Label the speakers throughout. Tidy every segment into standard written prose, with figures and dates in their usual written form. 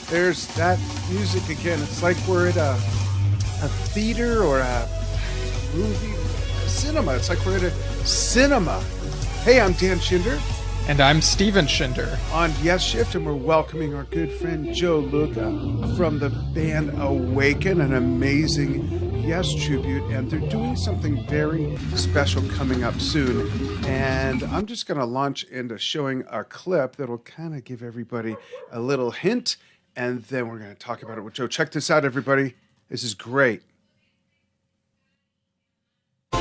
Speaker 1: There's that music again. It's like we're at a theater or a movie, a cinema. It's like we're at a cinema. Hey, I'm Dan Schinder
Speaker 2: And I'm Steven Schinder.
Speaker 1: on Yesshift, and we're welcoming our good friend Joe Luca from the band Awaken, an amazing Yes tribute, and they're doing something very special coming up soon. And I'm just going to launch into showing a clip that'll kind of give everybody a little hint, and then we're going to talk about it with Joe. Check this out, everybody. This is great. We're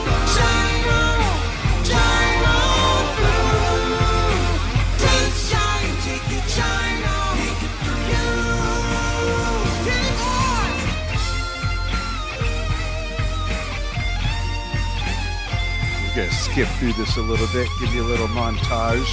Speaker 1: going to skip through this a little bit, give you a little montage.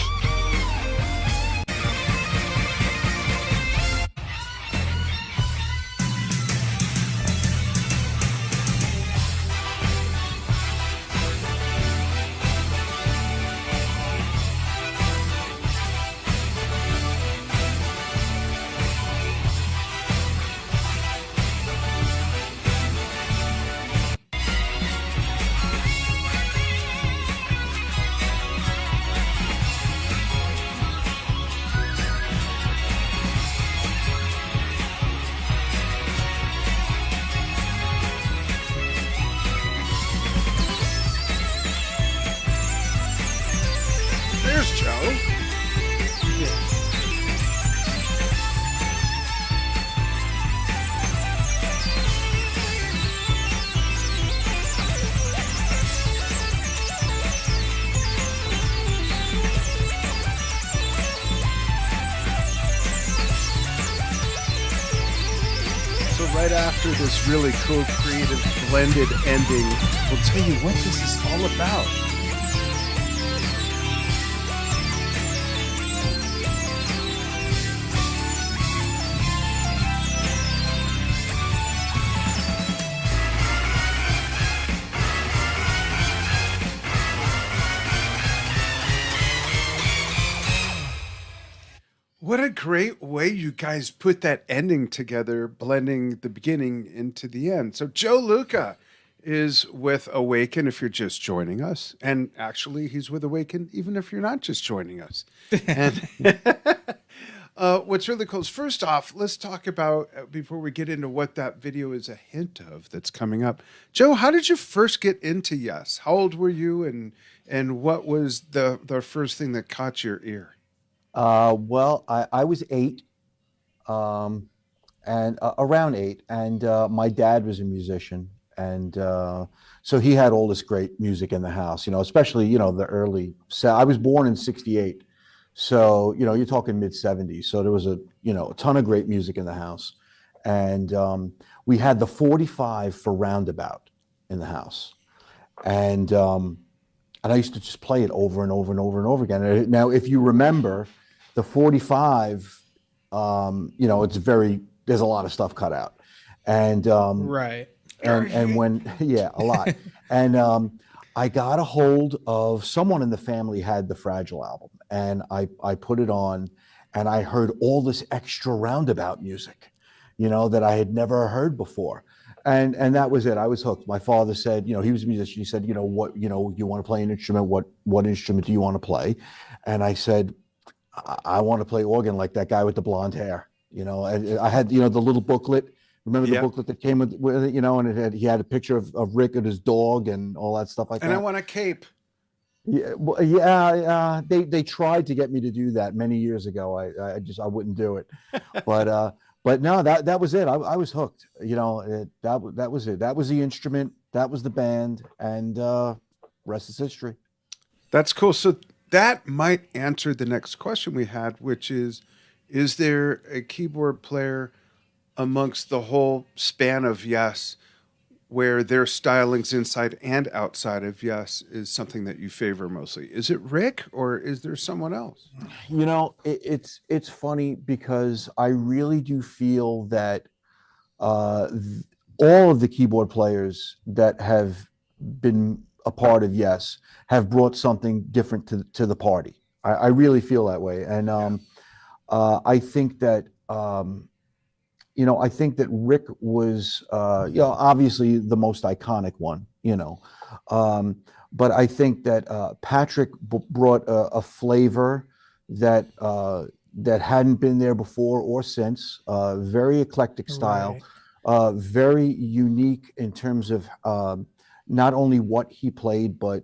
Speaker 1: There's Joe. So right after this really cool, creative, blended ending, we'll tell you what this is all about. What a great way you guys put that ending together, blending the beginning into the end. So Joe Luca is with Awaken if you're just joining us. And actually, he's with Awaken even if you're not just joining us. And what's really cool is, first off, let's talk about, before we get into what that video is a hint of that's coming up. Joe, how did you first get into Yes? How old were you, and what was the first thing that caught your ear?
Speaker 3: Well, I was 8, and around 8, and my dad was a musician, and so he had all this great music in the house. Especially the early. I was born in '68, so you're talking mid '70s. So there was a ton of great music in the house, and we had the 45 for Roundabout in the house, and I used to just play it over and over and over and over again. Now, if you remember, the 45, there's a lot of stuff cut out. And
Speaker 2: Right.
Speaker 3: and when, yeah, a lot. And I got a hold of, someone in the family had the Fragile album, and I put it on, and I heard all this extra Roundabout music, that I had never heard before. And that was it. I was hooked. My father said, he was a musician. He said, you want to play an instrument? What instrument do you want to play? And I said, I want to play organ like that guy with the blonde hair. I had, the little booklet. Remember the booklet that came with it, and he had a picture of Rick and his dog and all that stuff like that.
Speaker 1: And I want a cape.
Speaker 3: Yeah, well, yeah, they tried to get me to do that many years ago. I wouldn't do it, but no, that was it. I was hooked. That was it. That was the instrument. That was the band, and rest is history.
Speaker 1: That's cool. So that might answer the next question we had, which is there a keyboard player amongst the whole span of Yes where their stylings inside and outside of Yes is something that you favor mostly? Is it Rick, or is there someone else?
Speaker 3: It's funny because I really do feel that all of the keyboard players that have been a part of Yes have brought something different to the party. I really feel that way. And I think that I think that Rick was, obviously the most iconic one, but I think that Patrick brought a flavor that hadn't been there before or since. Very eclectic style,
Speaker 2: Right.
Speaker 3: very unique in terms of not only what he played, but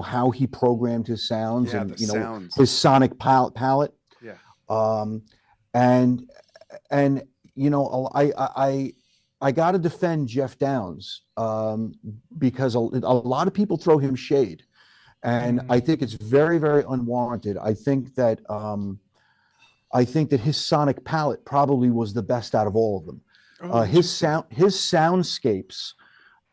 Speaker 3: how he programmed his sounds
Speaker 1: Yeah,
Speaker 3: and
Speaker 1: the sounds.
Speaker 3: his sonic palette.
Speaker 1: Yeah.
Speaker 3: Um, and and I got to defend Jeff Downs because a lot of people throw him shade, and I
Speaker 2: Mm,
Speaker 3: think it's very, very unwarranted. I think that his sonic palette probably was the best out of all of them.
Speaker 1: Oh, interesting.
Speaker 3: His soundscapes,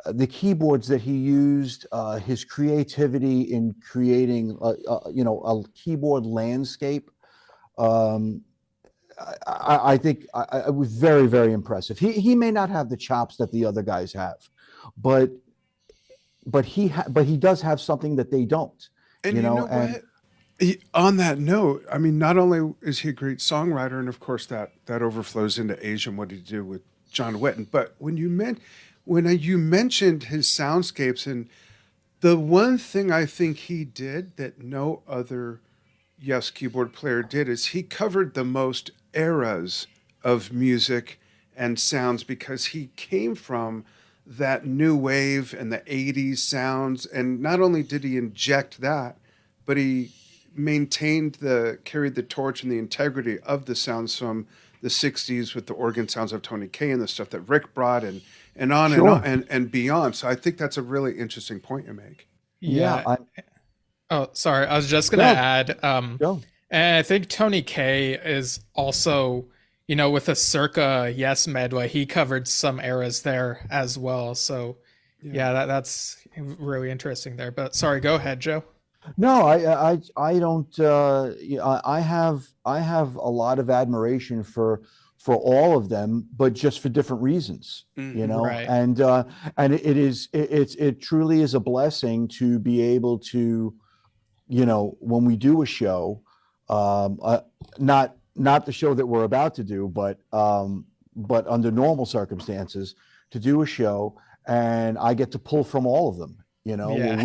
Speaker 3: the keyboards that he used, his creativity in creating, a keyboard landscape. Um, I think I was very, very impressive. He may not have the chops that the other guys have, but but he does have something that they don't,
Speaker 1: And you know
Speaker 3: and
Speaker 1: what? On that note, I mean, not only is he a great songwriter, and of course that overflows into Asia and what he did with John Wetton, but when you mentioned his soundscapes, and the one thing I think he did that no other Yes keyboard player did is he covered the most eras of music and sounds because he came from that new wave and the 80s sounds. And not only did he inject that, but he carried the torch and the integrity of the sounds from the 60s with the organ sounds of Tony Kaye and the stuff that Rick brought and on and on
Speaker 3: sure,
Speaker 1: and beyond. So I think that's a really interesting point you make.
Speaker 3: yeah,
Speaker 2: yeah. Oh, sorry. I was just gonna
Speaker 3: no,
Speaker 2: add,
Speaker 3: no,
Speaker 2: and I think Tony Kaye is also, with the Circa Yes medley, he covered some eras there as well. So
Speaker 1: Yeah.
Speaker 2: yeah, that's really interesting there. But sorry, go ahead, Joe.
Speaker 3: no. I don't. I have a lot of admiration for all of them, but just for different reasons,
Speaker 1: Hmm.
Speaker 2: Right.
Speaker 3: and it truly is a blessing to be able to, when we do a show, not the show that we're about to do, but under normal circumstances, to do a show, and I get to pull from all of them. Where
Speaker 2: Yeah.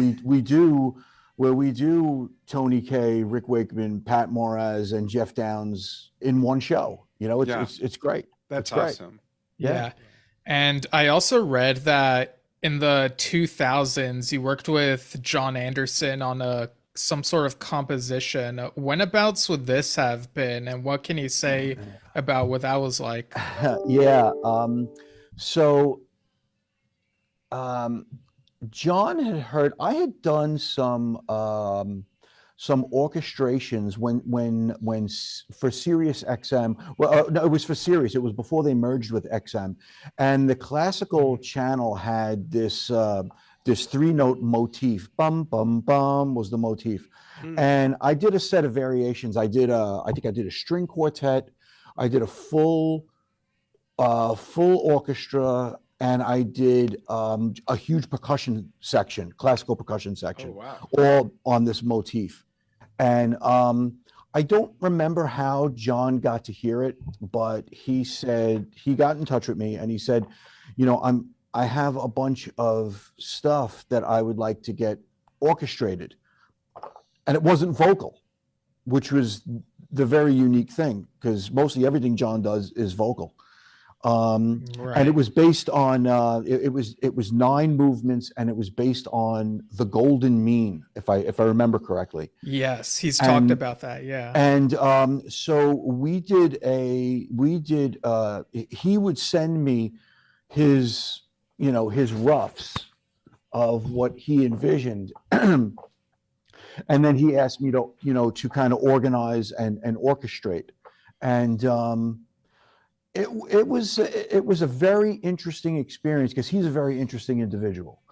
Speaker 3: we do Tony Kaye, Rick Wakeman, Pat Moraz, and Jeff Downs in one show.
Speaker 1: Yeah.
Speaker 3: It's great. It's
Speaker 1: That's
Speaker 3: great.
Speaker 1: awesome.
Speaker 3: Yeah.
Speaker 2: Yeah. And I also read that in the 2000s, you worked with John Anderson on some sort of composition. Whenabouts would this have been, and what can you say about what that was like?
Speaker 3: Yeah. So um, John had heard I had done some orchestrations for Sirius XM. Well, no, it was for Sirius. It was before they merged with XM, and the classical channel had this three-note motif. Bum bum bum was the motif,
Speaker 1: Mm.
Speaker 3: and I did a set of variations. I think I did a string quartet. I did a full orchestra, and I did a huge percussion section, classical percussion
Speaker 1: Oh,
Speaker 3: section,
Speaker 1: wow.
Speaker 3: all on this motif. And I don't remember how John got to hear it, but he said he got in touch with me and he said, I have a bunch of stuff that I would like to get orchestrated, and it wasn't vocal, which was the very unique thing because mostly everything John does is vocal. And it
Speaker 2: Right.
Speaker 3: was based on it was 9 movements, and it was based on the golden mean, if I remember correctly.
Speaker 2: Yes, he's talked
Speaker 3: And
Speaker 2: about that. Yeah.
Speaker 3: so he would send me his roughs of what he envisioned. And then he asked me to kind of organize and orchestrate. And it was a very interesting experience because he's a very interesting individual.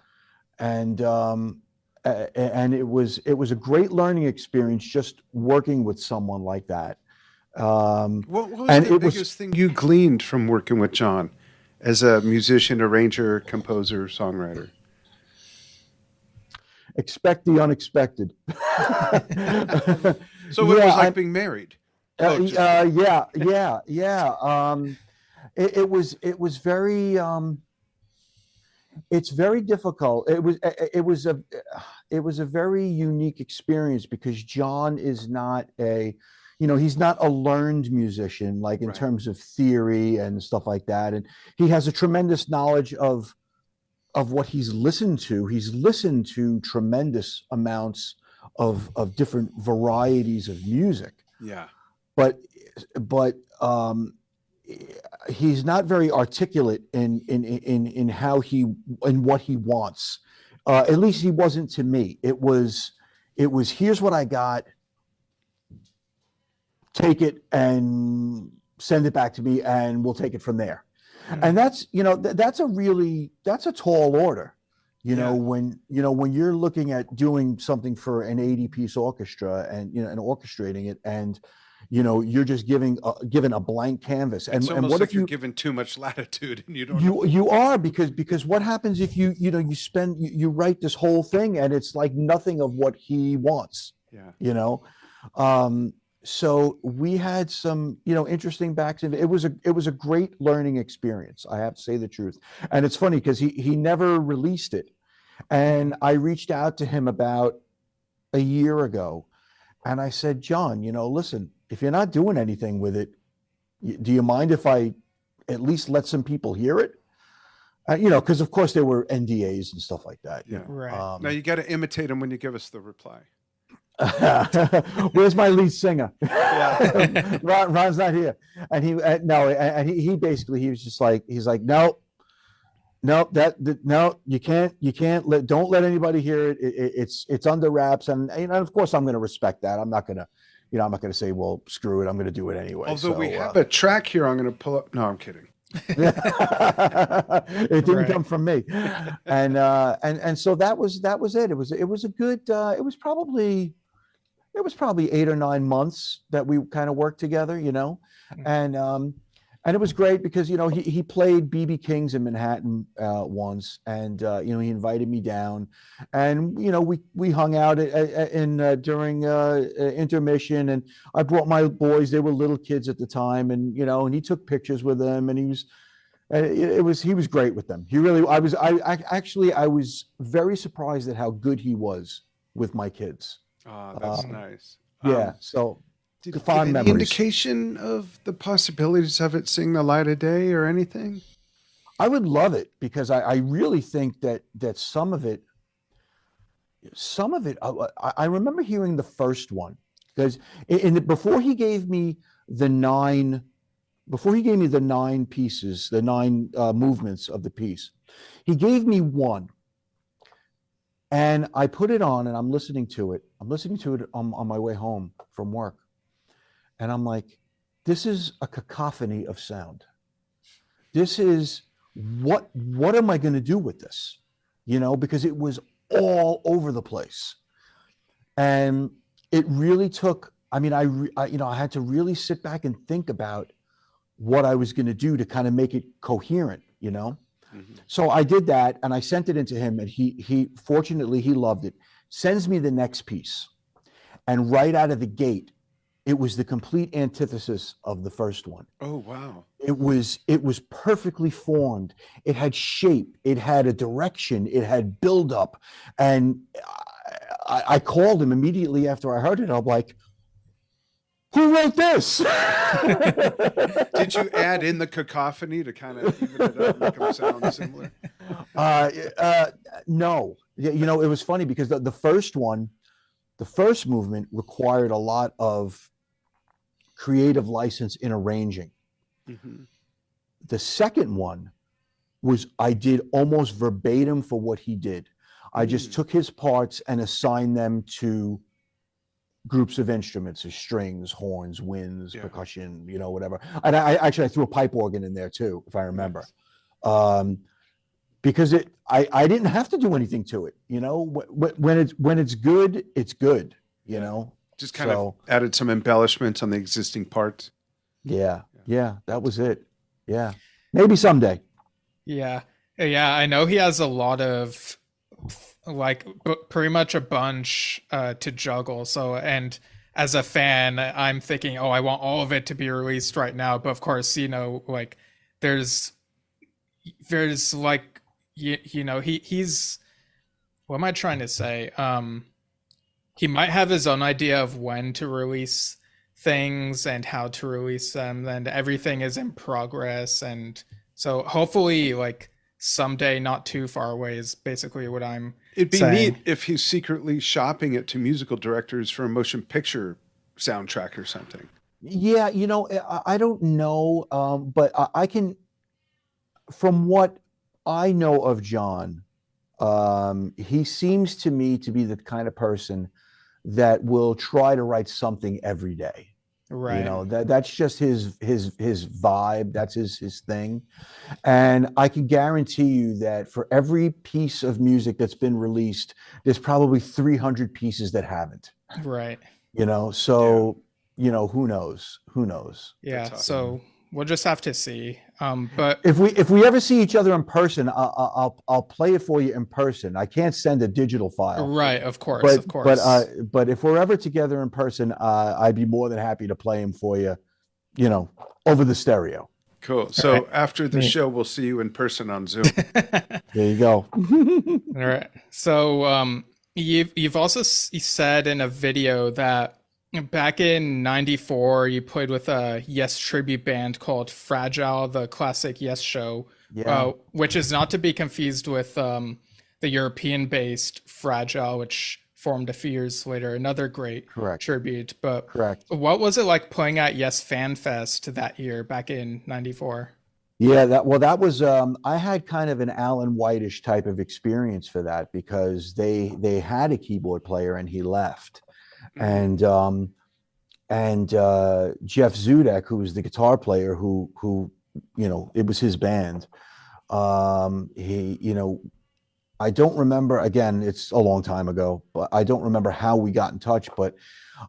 Speaker 3: And it was a great learning experience just working with someone like that.
Speaker 1: What was
Speaker 3: And
Speaker 1: the
Speaker 3: it was
Speaker 1: biggest thing you gleaned from working with John as a musician, arranger, composer, songwriter?
Speaker 3: expect the unexpected.
Speaker 1: So it was
Speaker 3: Yeah,
Speaker 1: like being married. Oh, just
Speaker 3: yeah. it was very it's very difficult. It was a very unique experience because John is not a, he's not a learned musician, like in
Speaker 1: Right.
Speaker 3: terms of theory and stuff like that. And he has a tremendous knowledge of what he's listened to. He's listened to tremendous amounts of different varieties of music,
Speaker 1: Yeah.
Speaker 3: but he's not very articulate in how in what he wants. At least he wasn't to me. It was here's what I got, take it and send it back to me, and we'll take it from there. And that's that's a tall order.
Speaker 1: Yeah.
Speaker 3: When you're looking at doing something for an 80-piece orchestra and orchestrating it, and you're just given a blank canvas.
Speaker 1: It's
Speaker 3: And
Speaker 1: almost
Speaker 3: what
Speaker 1: like
Speaker 3: if
Speaker 1: you're
Speaker 3: you
Speaker 1: given too much latitude and you don't know.
Speaker 3: you are, because what happens if you write this whole thing and it's like nothing of what he wants.
Speaker 1: Yeah.
Speaker 3: So we had some interesting backs, and it was a great learning experience, I have to say the truth. And it's funny because he never released it, and I reached out to him about a year ago, and I said, John, listen, if you're not doing anything with it, do you mind if I at least let some people hear it? Because of course there were NDAs and stuff like that.
Speaker 1: Yeah.
Speaker 2: Right.
Speaker 1: Now you got to imitate him when you give us the reply.
Speaker 3: Where's my lead singer?
Speaker 1: Yeah.
Speaker 3: Ron's not here, and he basically, he was just like, he's like, no, no, no, you can't don't let anybody hear it. It's under wraps, and of course I'm going to respect that. I'm not going to say, well, screw it, I'm going to do it anyway.
Speaker 1: Although we have a track here, I'm going to pull up. No, I'm kidding.
Speaker 3: It didn't come from me, and so that was it. It was a good. It was probably 8 or 9 months that we kind of worked together, and it was great because he played BB King's in Manhattan once, and he invited me down, and we hung out during intermission, and I brought my boys. They were little kids at the time, and and he took pictures with them, and he was great with them. He really, I was very surprised at how good he was with my kids.
Speaker 1: Oh, that's nice.
Speaker 3: Yeah, so
Speaker 1: Did you
Speaker 3: fond
Speaker 1: get any
Speaker 3: memories.
Speaker 1: indication of the possibilities of it seeing the light of day or anything?
Speaker 3: I would love it, because I really think that some of it, I remember hearing the first one, because before he gave me the 9 pieces, the 9 movements of the piece, he gave me one, and I put it on, and I'm listening to it on my way home from work, and I'm like, this is a cacophony of sound. This is what am I going to do with this? Because it was all over the place, and it really took. I mean, I had to really sit back and think about what I was going to do to kind of make it coherent.
Speaker 1: Mm-hmm.
Speaker 3: So I did that, and I sent it into him, and he fortunately he loved it. Sends me the next piece, and right out of the gate, it was the complete antithesis of the first one.
Speaker 1: Oh, wow.
Speaker 3: It was perfectly formed. It had shape. It had a direction. It had buildup. And I called him immediately after I heard it. I'm like, who wrote this?
Speaker 1: Did you add in the cacophony to kind of even it up, make them sound similar?
Speaker 3: No. It was funny because the first one, the first movement required a lot of creative license in arranging.
Speaker 1: Mm-hmm.
Speaker 3: The second one I did almost verbatim for what he did. I just took his parts and assigned them to groups of instruments, strings, horns, winds, percussion, whatever. And I threw a pipe organ in there too, if I remember. Nice. Because I didn't have to do anything to it. When it's good, it's good.
Speaker 1: Just kind of added some embellishments on the existing parts.
Speaker 3: Yeah, that was it. Yeah, maybe someday.
Speaker 2: Yeah, I know he has a lot of pretty much a bunch to juggle. So, and as a fan, I'm thinking, oh, I want all of it to be released right now. But of course, there's like he's what am I trying to say? He might have his own idea of when to release things and how to release them, and everything is in progress. And so hopefully, like someday, not too far away, is basically what I'm
Speaker 1: It'd be
Speaker 2: saying.
Speaker 1: neat if he's secretly shopping it to musical directors for a motion picture soundtrack or something.
Speaker 3: Yeah, I don't know, but I can, from what I know of John, he seems to me to be the kind of person that will try to write something every day.
Speaker 2: Right.
Speaker 3: That's just his vibe. That's his thing. And I can guarantee you that for every piece of music that's been released, there's probably 300 pieces that haven't.
Speaker 2: Right.
Speaker 3: So who knows? Who knows?
Speaker 2: Yeah.
Speaker 1: Awesome.
Speaker 2: So we'll just have to see. But
Speaker 3: If we ever see each other in person, I'll play it for you in person. I can't send a digital file.
Speaker 2: right, of course, of course.
Speaker 3: But if we're ever together in person, I'd be more than happy to play him for you, over the stereo.
Speaker 1: Cool. So
Speaker 2: right.
Speaker 1: after the
Speaker 2: Neat.
Speaker 1: show, we'll see you in person on Zoom.
Speaker 3: There you go.
Speaker 2: All right. So you've also said in a video that back in '94 you played with a Yes tribute band called Fragile, the classic Yes show,
Speaker 3: Yeah.
Speaker 2: which is not to be confused with the European-based Fragile, which formed a few years later, another great
Speaker 3: Correct.
Speaker 2: tribute. But
Speaker 3: Correct.
Speaker 2: what was it like playing at Yes Fan Fest that year back in '94?
Speaker 3: Yeah, that was I had kind of an Alan Whitish type of experience for that because they had a keyboard player and he left. And Jeff Zudek, who was the guitar player who it was his band. I don't remember, again, it's a long time ago, but I don't remember how we got in touch, but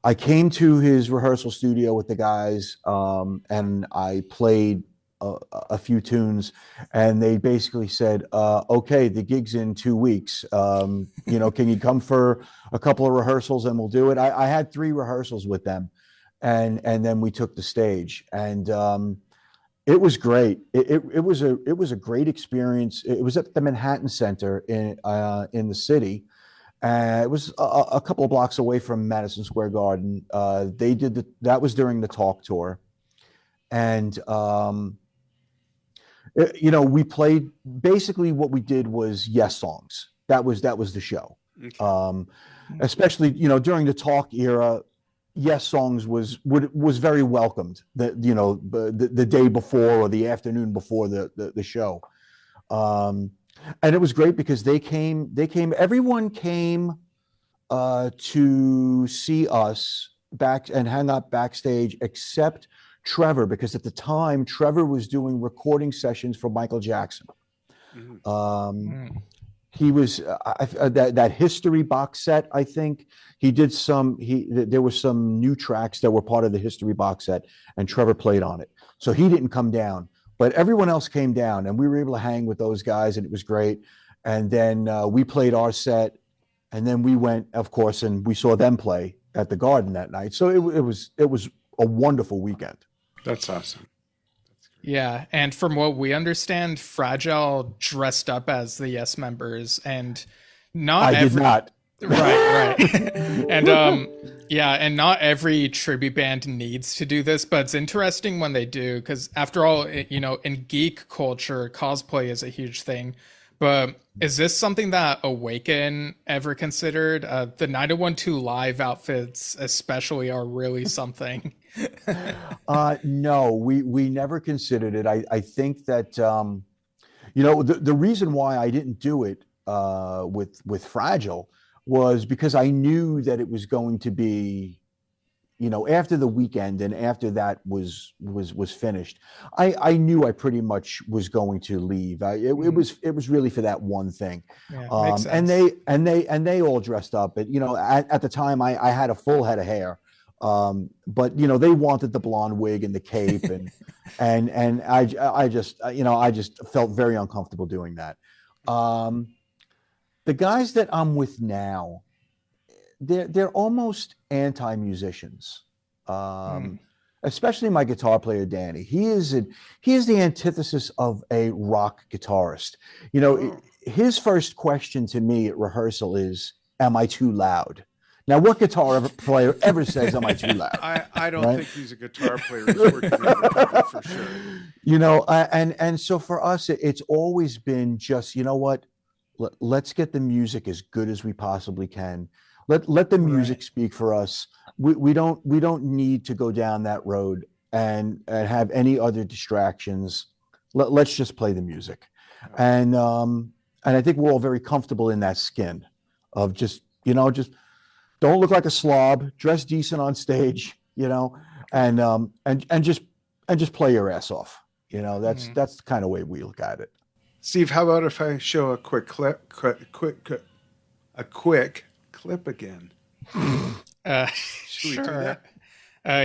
Speaker 3: I came to his rehearsal studio with the guys, and I played a few tunes, and they basically said, okay, the gig's in 2 weeks. Can you come for a couple of rehearsals and we'll do it? I had 3 rehearsals with them, and then we took the stage, and it was great. It was a great experience. It was at the Manhattan Center in the city. It was a couple of blocks away from Madison Square Garden. That was during the Talk tour, and we played, basically what we did was Yes songs. That was the show.
Speaker 1: Okay.
Speaker 3: Especially during the Talk era, Yes songs was very welcomed. The day before or the afternoon before the show, and it was great because they came. Everyone came to see us back and hang out backstage, except Trevor, because at the time Trevor was doing recording sessions for Michael Jackson. He was that History box set. I think he did some. There were some new tracks that were part of the History box set, and Trevor played on it. So he didn't come down, but everyone else came down, and we were able to hang with those guys, and it was great. And then we played our set, and then we went, of course, and we saw them play at the Garden that night. So it was a wonderful weekend.
Speaker 1: That's awesome.
Speaker 2: Yeah, and from what we understand, Fragile dressed up as the Yes members, and not
Speaker 3: I did not.
Speaker 2: Right. And and not every tribute band needs to do this, but it's interesting when they do, because after all, in geek culture, cosplay is a huge thing. But is this something that Awaken ever considered? The 9012 Live outfits especially are really something.
Speaker 3: No, we never considered it. I think that the reason why I didn't do it with Fragile was because I knew that it was going to be, after the weekend and after that was finished, I knew I pretty much was going to leave. It was really for that one thing.
Speaker 2: Yeah, makes sense.
Speaker 3: And they all dressed up. But at the time I had a full head of hair. But they wanted the blonde wig and the cape, and I just felt very uncomfortable doing that. The guys that I'm with now, they're almost anti-musicians. especially my guitar player Danny. He is the antithesis of a rock guitarist. You know,
Speaker 1: Oh,
Speaker 3: his first question to me at rehearsal is, "Am I too loud?" Now, what player ever says, "Am I too loud?"
Speaker 1: I don't
Speaker 3: Right?
Speaker 1: think he's a guitar player. He's working with other people for sure.
Speaker 3: You know, and so for us, it's always been just, you know what, let's get the music as good as we possibly can. Let the
Speaker 2: Right.
Speaker 3: music speak for us. We don't need to go down that road and have any other distractions. Let's just play the music,
Speaker 1: Yeah.
Speaker 3: and and I think we're all very comfortable in that skin of just, you know, just don't look like a slob, dress decent on stage, you know, and and just play your ass off. You know,
Speaker 2: Mm.
Speaker 3: that's the kind of way we look at it.
Speaker 1: Steve, how about if I show a quick clip, a quick clip again? Should we do
Speaker 2: Sure.
Speaker 1: that?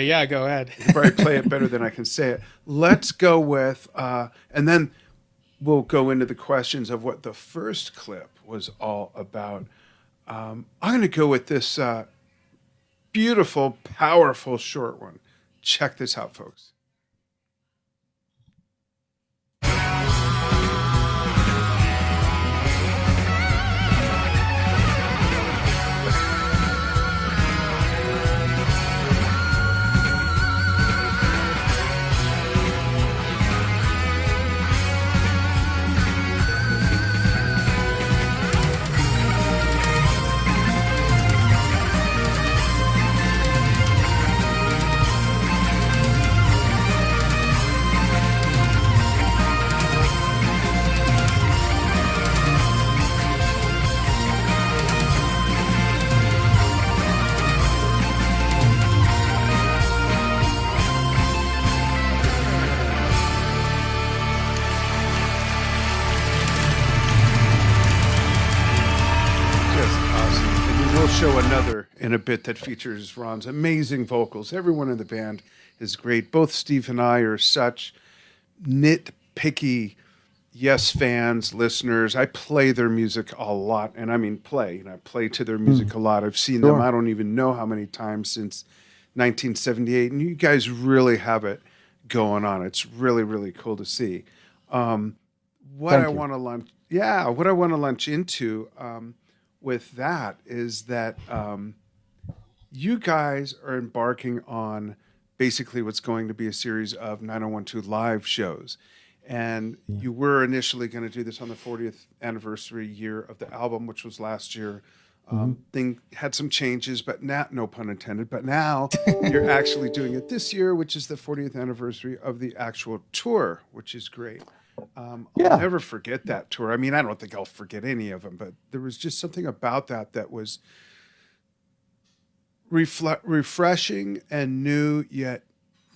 Speaker 2: Yeah, go ahead.
Speaker 1: You can probably play it better than I can say it. Let's go with, and then we'll go into the questions of what the first clip was all about. I'm going to go with this beautiful, powerful short one. Check this out, folks. Just awesome. And we'll show another in a bit that features Ron's amazing vocals. Everyone in the band is great. Both Steve and I are such nitpicky Yes fans, listeners. I play their music a lot, and I mean play. And I play to their
Speaker 3: Hmm.
Speaker 1: music a lot. I've seen them,
Speaker 3: Sure.
Speaker 1: I don't even know how many times since 1978, and you guys really have it going on. It's really, really cool to see. Um, what I
Speaker 3: Thank you.
Speaker 1: want to launch, yeah, what I want to launch into with that is that you guys are embarking on basically what's going to be a series of 9012 live shows. And
Speaker 3: Yeah.
Speaker 1: you were initially going to do this on the 40th anniversary year of the album, which was last year.
Speaker 3: Hmm.
Speaker 1: Thing had some changes, but now, no pun intended, but now you're actually doing it this year, which is the 40th anniversary of the actual tour, which is great. I'll
Speaker 3: Yeah.
Speaker 1: never forget that tour. I mean, I don't think I'll forget any of them, but there was just something about that that was refreshing and new, yet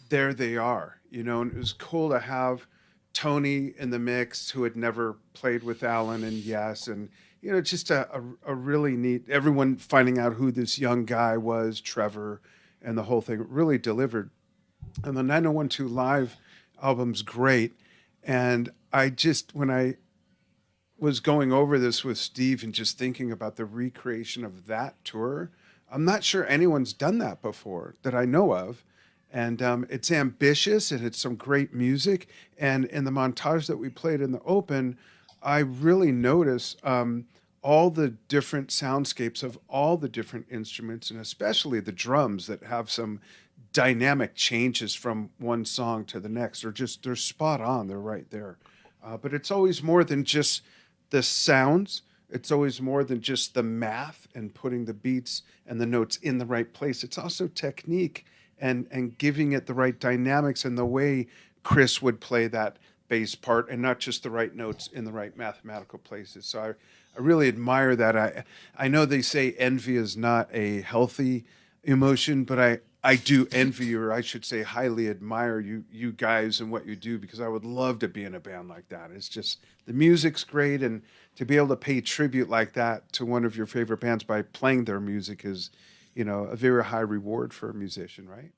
Speaker 1: there they are, you know, and it was cool to have Tony in the mix who had never played with Alan and Yes, and you know, just a really neat, everyone finding out who this young guy was, Trevor, and the whole thing really delivered. And the 9012 Live album's great. And I just, when I was going over this with Steve and just thinking about the recreation of that tour, I'm not sure anyone's done that before that I know of. And it's ambitious and it's some great music. And in the montage that we played in the open, I really notice all the different soundscapes of all the different instruments, and especially the drums that have some dynamic changes from one song to the next. They're spot on. They're right there. But it's always more than just the sounds. It's always more than just the math and putting the beats and the notes in the right place. It's also technique and giving it the right dynamics and the way Chris would play that bass part and not just the right notes in the right mathematical places. So I really admire that. I know they say envy is not a healthy emotion, but I do envy, or I should say highly admire you guys and what you do, because I would love to be in a band like that. It's just the music's great, and to be able to pay tribute like that to one of your favorite bands by playing their music is, you know, a very high reward for a musician, right?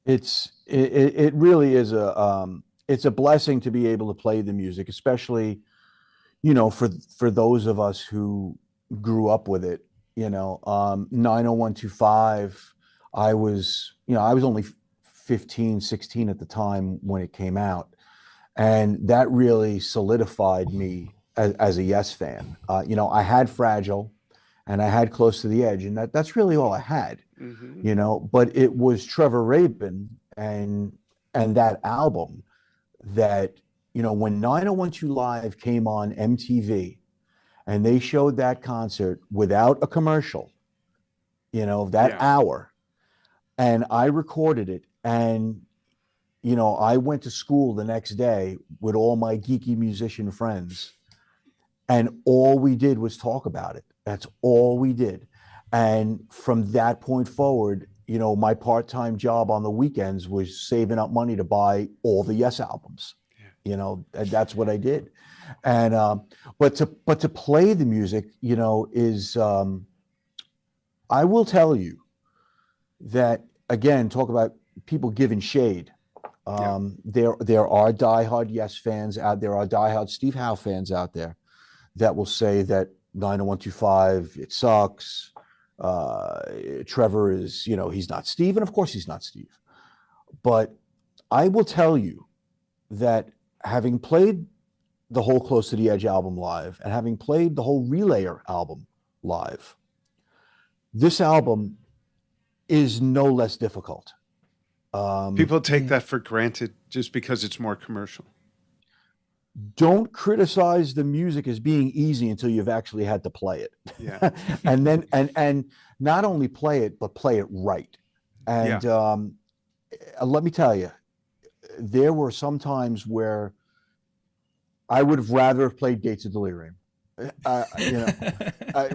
Speaker 3: It really is a it's a blessing to be able to play the music, especially, you know, for those of us who grew up with it. You know, 90125, I was, you know, I was only 15, 16 at the time when it came out. And that really solidified me as a Yes fan. I had Fragile and I had Close to the Edge, and that's really all I had,
Speaker 1: Hmm.
Speaker 3: but it was Trevor Rabin and that album that, when 9012 Live came on MTV and they showed that concert without a commercial, that
Speaker 1: Yeah.
Speaker 3: hour, and I recorded it, and I went to school the next day with all my geeky musician friends, and all we did was talk about it. That's all we did. And from that point forward, my part-time job on the weekends was saving up money to buy all the Yes albums. And that's what I did. And but to play the music, is I will tell you that, again, talk about people giving shade.
Speaker 1: Yeah.
Speaker 3: There are diehard Yes fans out there, are diehard Steve Howe fans out there that will say that 90125, it sucks. Trevor is, he's not Steve, and of course he's not Steve. But I will tell you that, having played the whole Close to the Edge album live and having played the whole Relayer album live, this album is no less difficult.
Speaker 1: People take that for granted just because it's more commercial.
Speaker 3: Don't criticize the music as being easy until you've actually had to play it.
Speaker 1: Yeah.
Speaker 3: And then and not only play it, but play it right. And let me tell you, there were some times where I would have rather have played Gates of Delirium.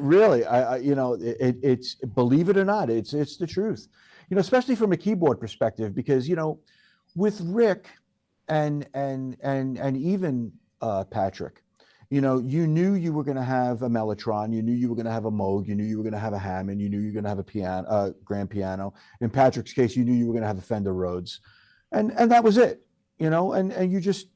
Speaker 3: Really, it's, believe it or not, it's the truth. Especially from a keyboard perspective, because with Rick and even Patrick, you knew you were going to have a Mellotron, you knew you were going to have a Moog, you knew you were going to have a Hammond, you knew you were going to have a piano, grand piano. In Patrick's case, you knew you were going to have a Fender Rhodes, and that was it. And you just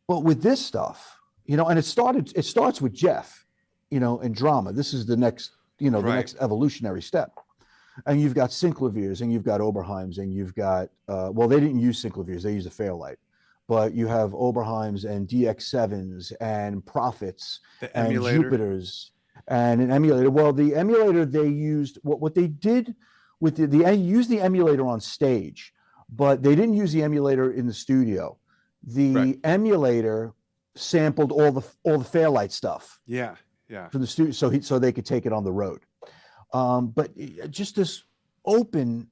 Speaker 3: but with this stuff, and it starts with Jeff, and drama. This is the next, the next evolutionary step. And you've got Synclaviers, and you've got Oberheims, and you've got, well, they didn't use Synclaviers, they used a Fairlight. But you have Oberheims and DX7s and Prophets and Jupiters and an emulator. Well, the emulator they used, what they did with they used the emulator on stage, but they didn't use the emulator in the studio. The emulator sampled all the Fairlight stuff.
Speaker 1: Yeah.
Speaker 3: From the studio, so they could take it on the road. But just this open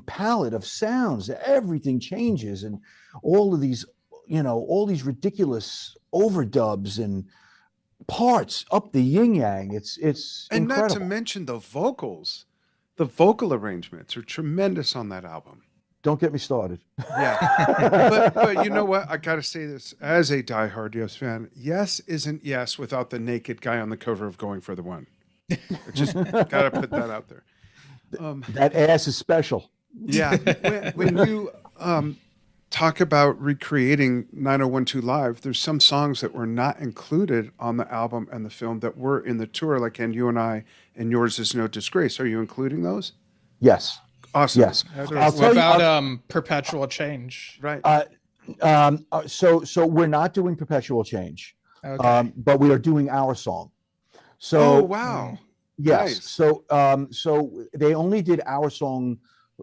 Speaker 3: palette of sounds, everything changes, and all of these, all these ridiculous overdubs and parts up the yin yang. It's
Speaker 1: and
Speaker 3: incredible.
Speaker 1: Not to mention the vocals. The vocal arrangements are tremendous on that album.
Speaker 3: Don't get me started.
Speaker 1: Yeah. but you know what? I got to say this as a diehard Yes fan. Yes isn't Yes without the naked guy on the cover of Going for the One. I just got to put that out there.
Speaker 3: That ass is special.
Speaker 1: Yeah. When you talk about recreating 9012 Live, there's some songs that were not included on the album and the film that were in the tour, like And You and I and Yours Is No Disgrace. Are you including those?
Speaker 3: Yes.
Speaker 1: Awesome.
Speaker 3: Yes.
Speaker 2: What about Perpetual Change?
Speaker 1: Right.
Speaker 3: So we're not doing Perpetual Change, but we are doing our song. So,
Speaker 1: wow.
Speaker 3: Yes. Nice. So they only did our song,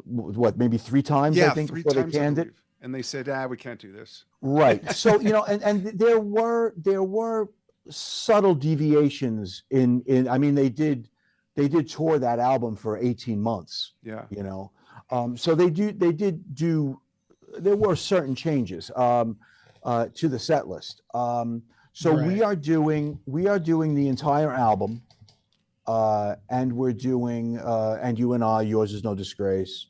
Speaker 3: maybe 3 times, I think, before they canned it.
Speaker 1: And they said, we can't do this.
Speaker 3: Right. So, and there were subtle deviations in, I mean, they did tour that album for 18 months.
Speaker 1: Yeah.
Speaker 3: So there were certain changes to the set list. So we are doing the entire album, and we're doing And You and I, Yours Is No Disgrace,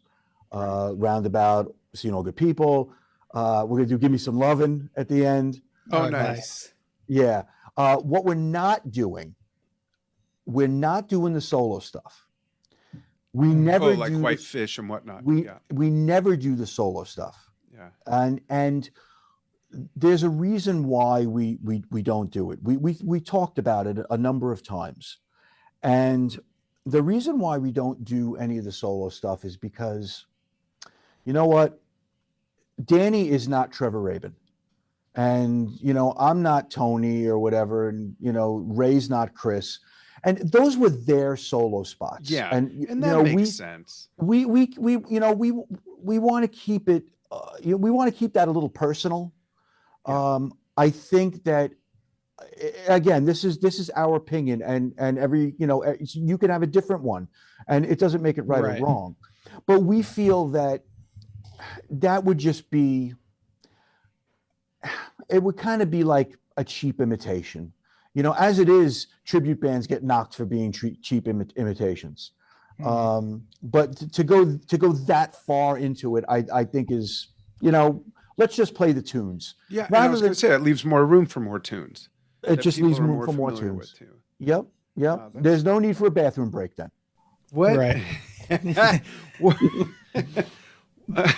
Speaker 3: Roundabout, Seen All Good People. We're gonna do Give Me Some Lovin' at the end.
Speaker 1: Oh, nice.
Speaker 3: Yeah. What we're not doing the solo stuff. We never
Speaker 1: like Whitefish and whatnot.
Speaker 3: We never do the solo stuff.
Speaker 1: Yeah.
Speaker 3: And there's a reason why we don't do it. We talked about it a number of times. And the reason why we don't do any of the solo stuff is because you know what? Danny is not Trevor Rabin. And, I'm not Tony or whatever. And, Ray's not Chris. And those were their solo spots.
Speaker 1: Yeah.
Speaker 3: And,
Speaker 1: And that makes sense.
Speaker 3: We want to keep it, we want to keep that a little personal.
Speaker 1: Yeah.
Speaker 3: I think that, again, this is our opinion, and every, you can have a different one, and it doesn't make it right or wrong. But we feel that would just be, it would kind of be like a cheap imitation. As it is, tribute bands get knocked for being cheap imitations. But to go that far into it, I think is, let's just play the tunes.
Speaker 1: Yeah, and I was going to say, it leaves more room for more tunes.
Speaker 3: It just leaves room for more tunes. Yep.
Speaker 1: Wow,
Speaker 3: There's no need for a bathroom break then.
Speaker 1: What?
Speaker 2: Right.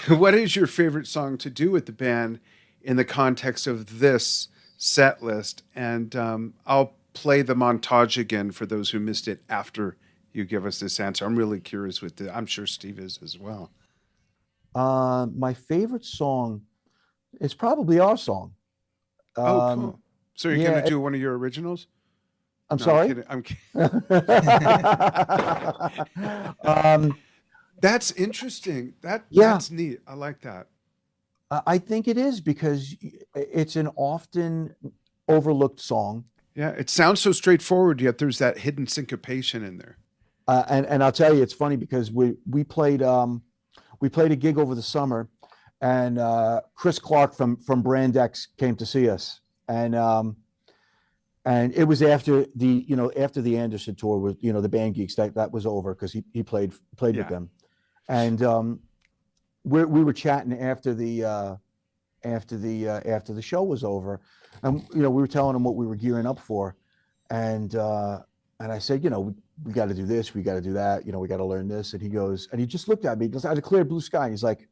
Speaker 1: What is your favorite song to do with the band in the context of this set list? And I'll play the montage again for those who missed it after you give us this answer. I'm really curious with it. I'm sure Steve is as well.
Speaker 3: My favorite song is probably our song.
Speaker 1: Cool. So you're going to do one of your originals?
Speaker 3: I'm sorry?
Speaker 1: I'm kidding. That's interesting. That's neat. I like that.
Speaker 3: I think it is, because it's an often overlooked song.
Speaker 1: Yeah, it sounds so straightforward, yet there's that hidden syncopation in there.
Speaker 3: And I'll tell you, it's funny because we played a gig over the summer, and Chris Clark from Brand X came to see us, and it was after the Anderson tour with the Band Geeks that was over, because he played with them, and we were chatting after the show was over, and we were telling him what we were gearing up for, and I said, we got to do this, we got to do that, we got to learn this, and he just looked at me, he goes, out of clear blue sky, and he's like,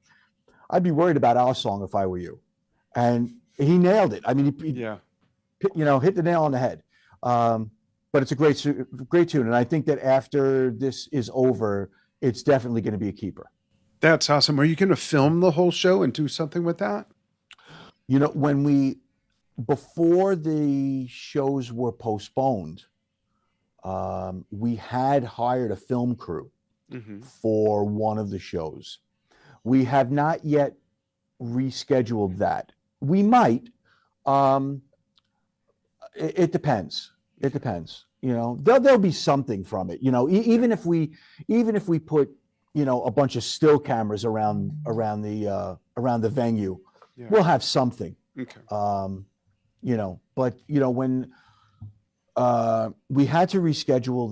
Speaker 3: I'd be worried about our song if I were you, and he nailed it. I mean, he hit the nail on the head. But it's a great tune, and I think that after this is over, it's definitely going to be a keeper.
Speaker 1: That's awesome. Are you going to film the whole show and do something with that?
Speaker 3: Before the shows were postponed, we had hired a film crew for one of the shows. We have not yet rescheduled that. We might. It depends. It depends. There'll be something from it. Even if we put a bunch of still cameras around the venue, we'll have something.
Speaker 1: Okay.
Speaker 3: But when we had to reschedule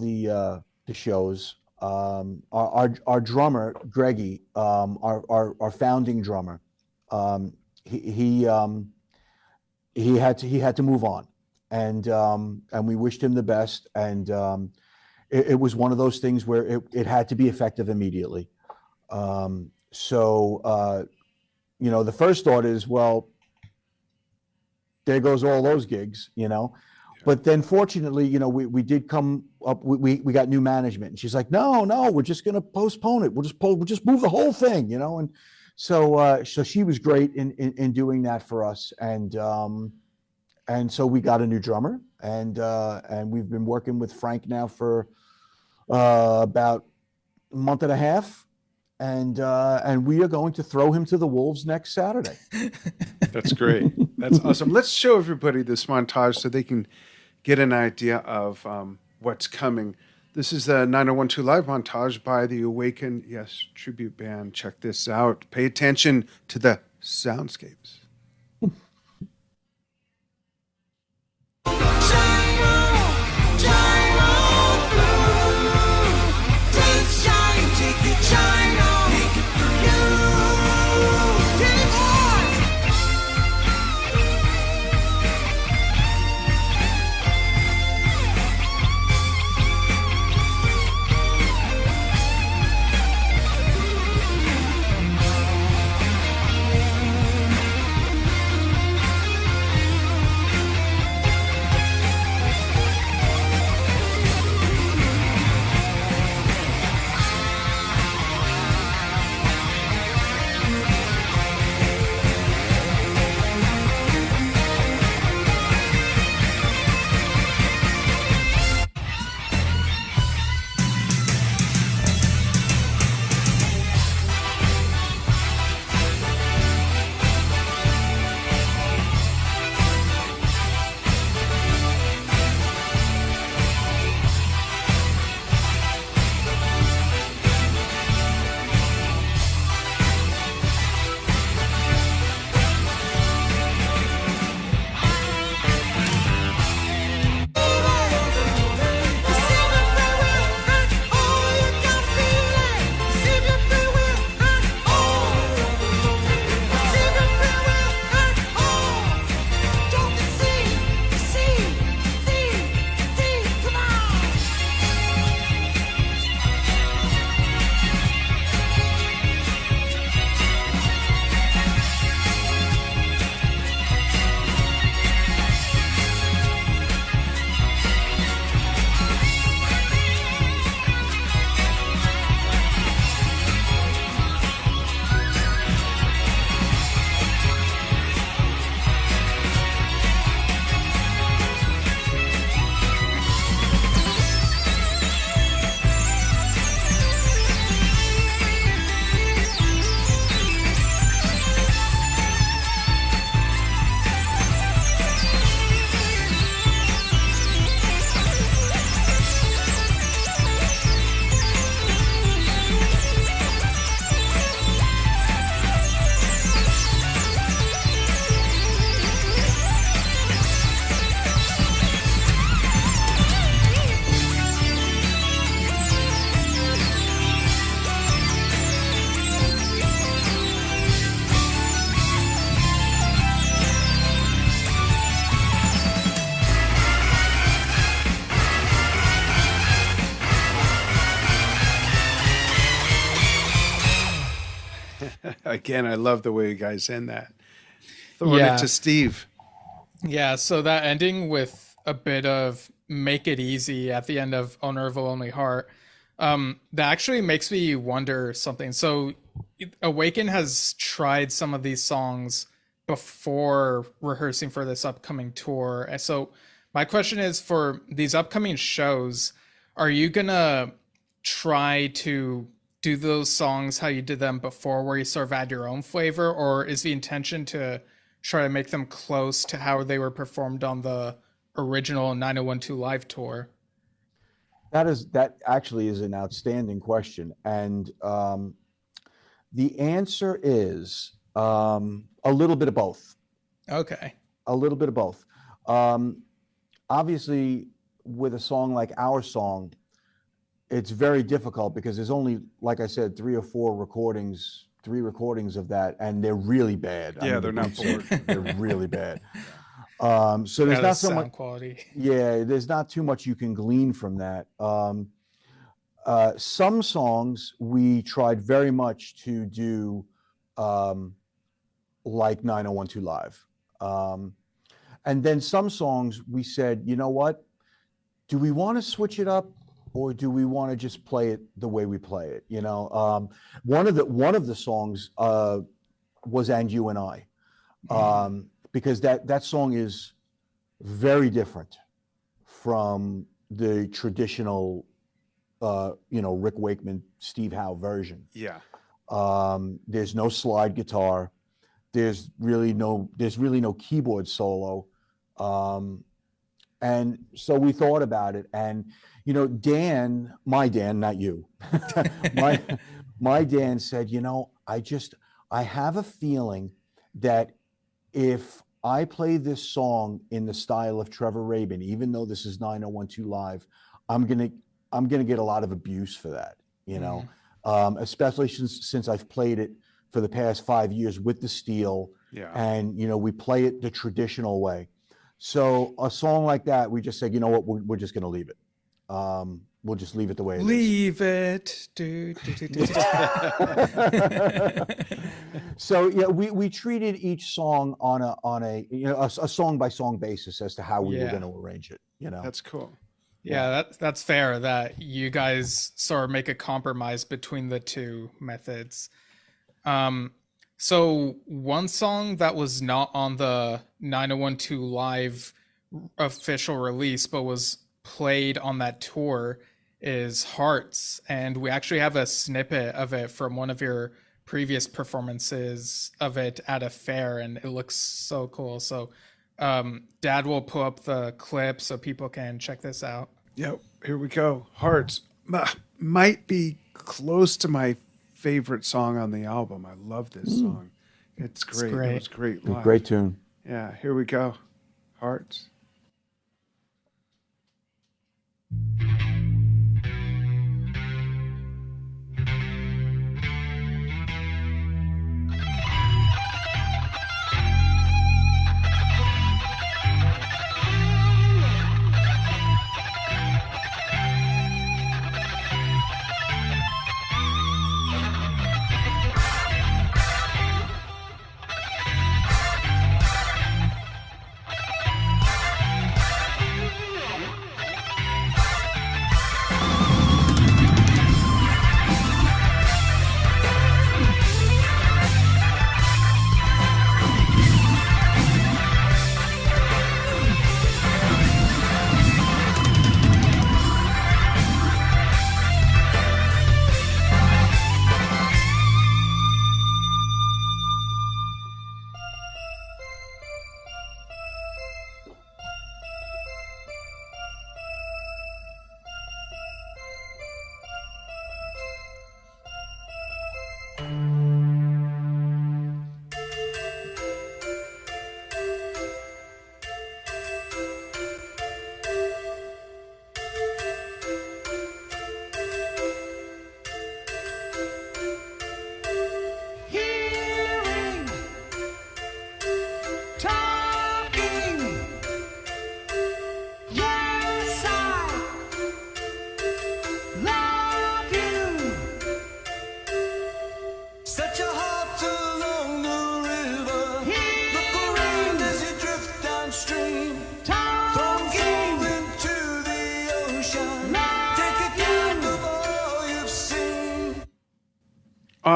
Speaker 3: the shows, our drummer Greggy, our founding drummer, he had to move on, and we wished him the best, and it was one of those things where it had to be effective immediately. So the first thought is, well, there goes all those gigs, But then fortunately, we did come up, we got new management, and she's like, no, we're just going to postpone it. We'll just move the whole thing, and so she was great in doing that for us. And so we got a new drummer, and we've been working with Frank now for about a month and a half. And we are going to throw him to the wolves next Saturday.
Speaker 1: That's great. That's awesome. Let's show everybody this montage so they can get an idea of what's coming. This is the 9012 Live montage by the Awaken tribute band. Check this out. Pay attention to the soundscapes. Again, I love the way you guys end that. Throwing it to Steve.
Speaker 2: Yeah, so that ending with a bit of make it easy at the end of Owner of a Lonely Heart, that actually makes me wonder something. So Awaken has tried some of these songs before rehearsing for this upcoming tour. And so my question is, for these upcoming shows, are you gonna try to do those songs how you did them before, where you sort of add your own flavor, or is the intention to try to make them close to how they were performed on the original 9012 live tour?
Speaker 3: That actually is an outstanding question, and the answer is a little bit of both.
Speaker 2: Okay.
Speaker 3: A little bit of both. Obviously, with a song like our song, it's very difficult because there's only, like I said, three recordings of that, and they're really bad.
Speaker 1: Yeah, they're not
Speaker 3: they're, they're really bad. So there's
Speaker 2: Yeah, the
Speaker 3: not so
Speaker 2: sound
Speaker 3: much
Speaker 2: quality.
Speaker 3: Yeah, there's not too much you can glean from that. Some songs we tried very much to do like 9012 Live. And then some songs we said, you know what? Do we want to switch it up, or do we want to just play it the way we play it? You know, one of the songs was "And You and I," because that song is very different from the traditional, Rick Wakeman, Steve Howe version.
Speaker 1: Yeah.
Speaker 3: There's no slide guitar. There's really no keyboard solo. And so we thought about it, and Dan, my Dan, not you, my Dan said, I have a feeling that if I play this song in the style of Trevor Rabin, even though this is 9012 Live, I'm gonna get a lot of abuse for that, especially since I've played it for the past 5 years with the steel, and we play it the traditional way. So a song like that, we just said, you know what, we're just gonna leave it. We'll just leave it the way it is.
Speaker 1: Leave it.
Speaker 3: So yeah, we treated each song on a song by song basis as to how we were going to arrange it.
Speaker 1: That's cool.
Speaker 2: Yeah, that's fair that you guys sort of make a compromise between the two methods. So one song that was not on the 9012 Live official release, but was played on that tour, is Hearts, and we actually have a snippet of it from one of your previous performances of it at a fair, and it looks so cool. So Dad will pull up the clip so people can check this out.
Speaker 1: Yep, here we go. Hearts might be close to my favorite song on the album. I love this song. It's great. It was great live.
Speaker 3: Great tune.
Speaker 1: Yeah, here we go. Hearts.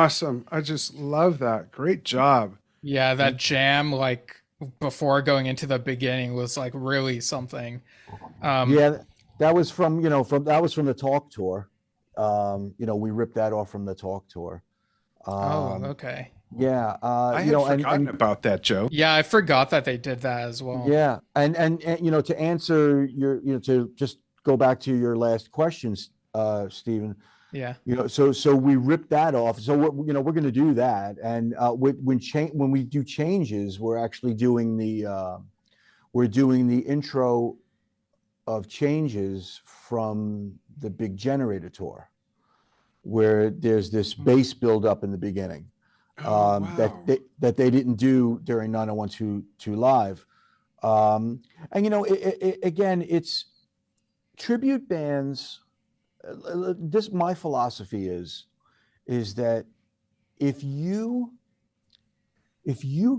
Speaker 1: awesome. I just love that. Great job.
Speaker 2: Yeah, that jam like before going into the beginning was like really something. Um,
Speaker 3: Yeah, that was from, that was from the Talk Tour. We ripped that off from the Talk Tour.
Speaker 2: oh,
Speaker 3: Um,
Speaker 2: okay.
Speaker 3: yeah,
Speaker 1: I had
Speaker 3: and
Speaker 1: forgotten about that, Joe.
Speaker 2: Yeah, I forgot that they did that as well.
Speaker 3: yeah, and to answer your, to just go back to your last questions, Stephen.
Speaker 2: Yeah.
Speaker 3: So we ripped that off. So we're going to do that, and when we do changes, we're actually doing we're doing the intro of changes from the big generator tour, where there's this bass build up in the beginning,
Speaker 1: Oh, wow.
Speaker 3: that they didn't do during 90122 live. And again, it's tribute bands. This my philosophy is that if you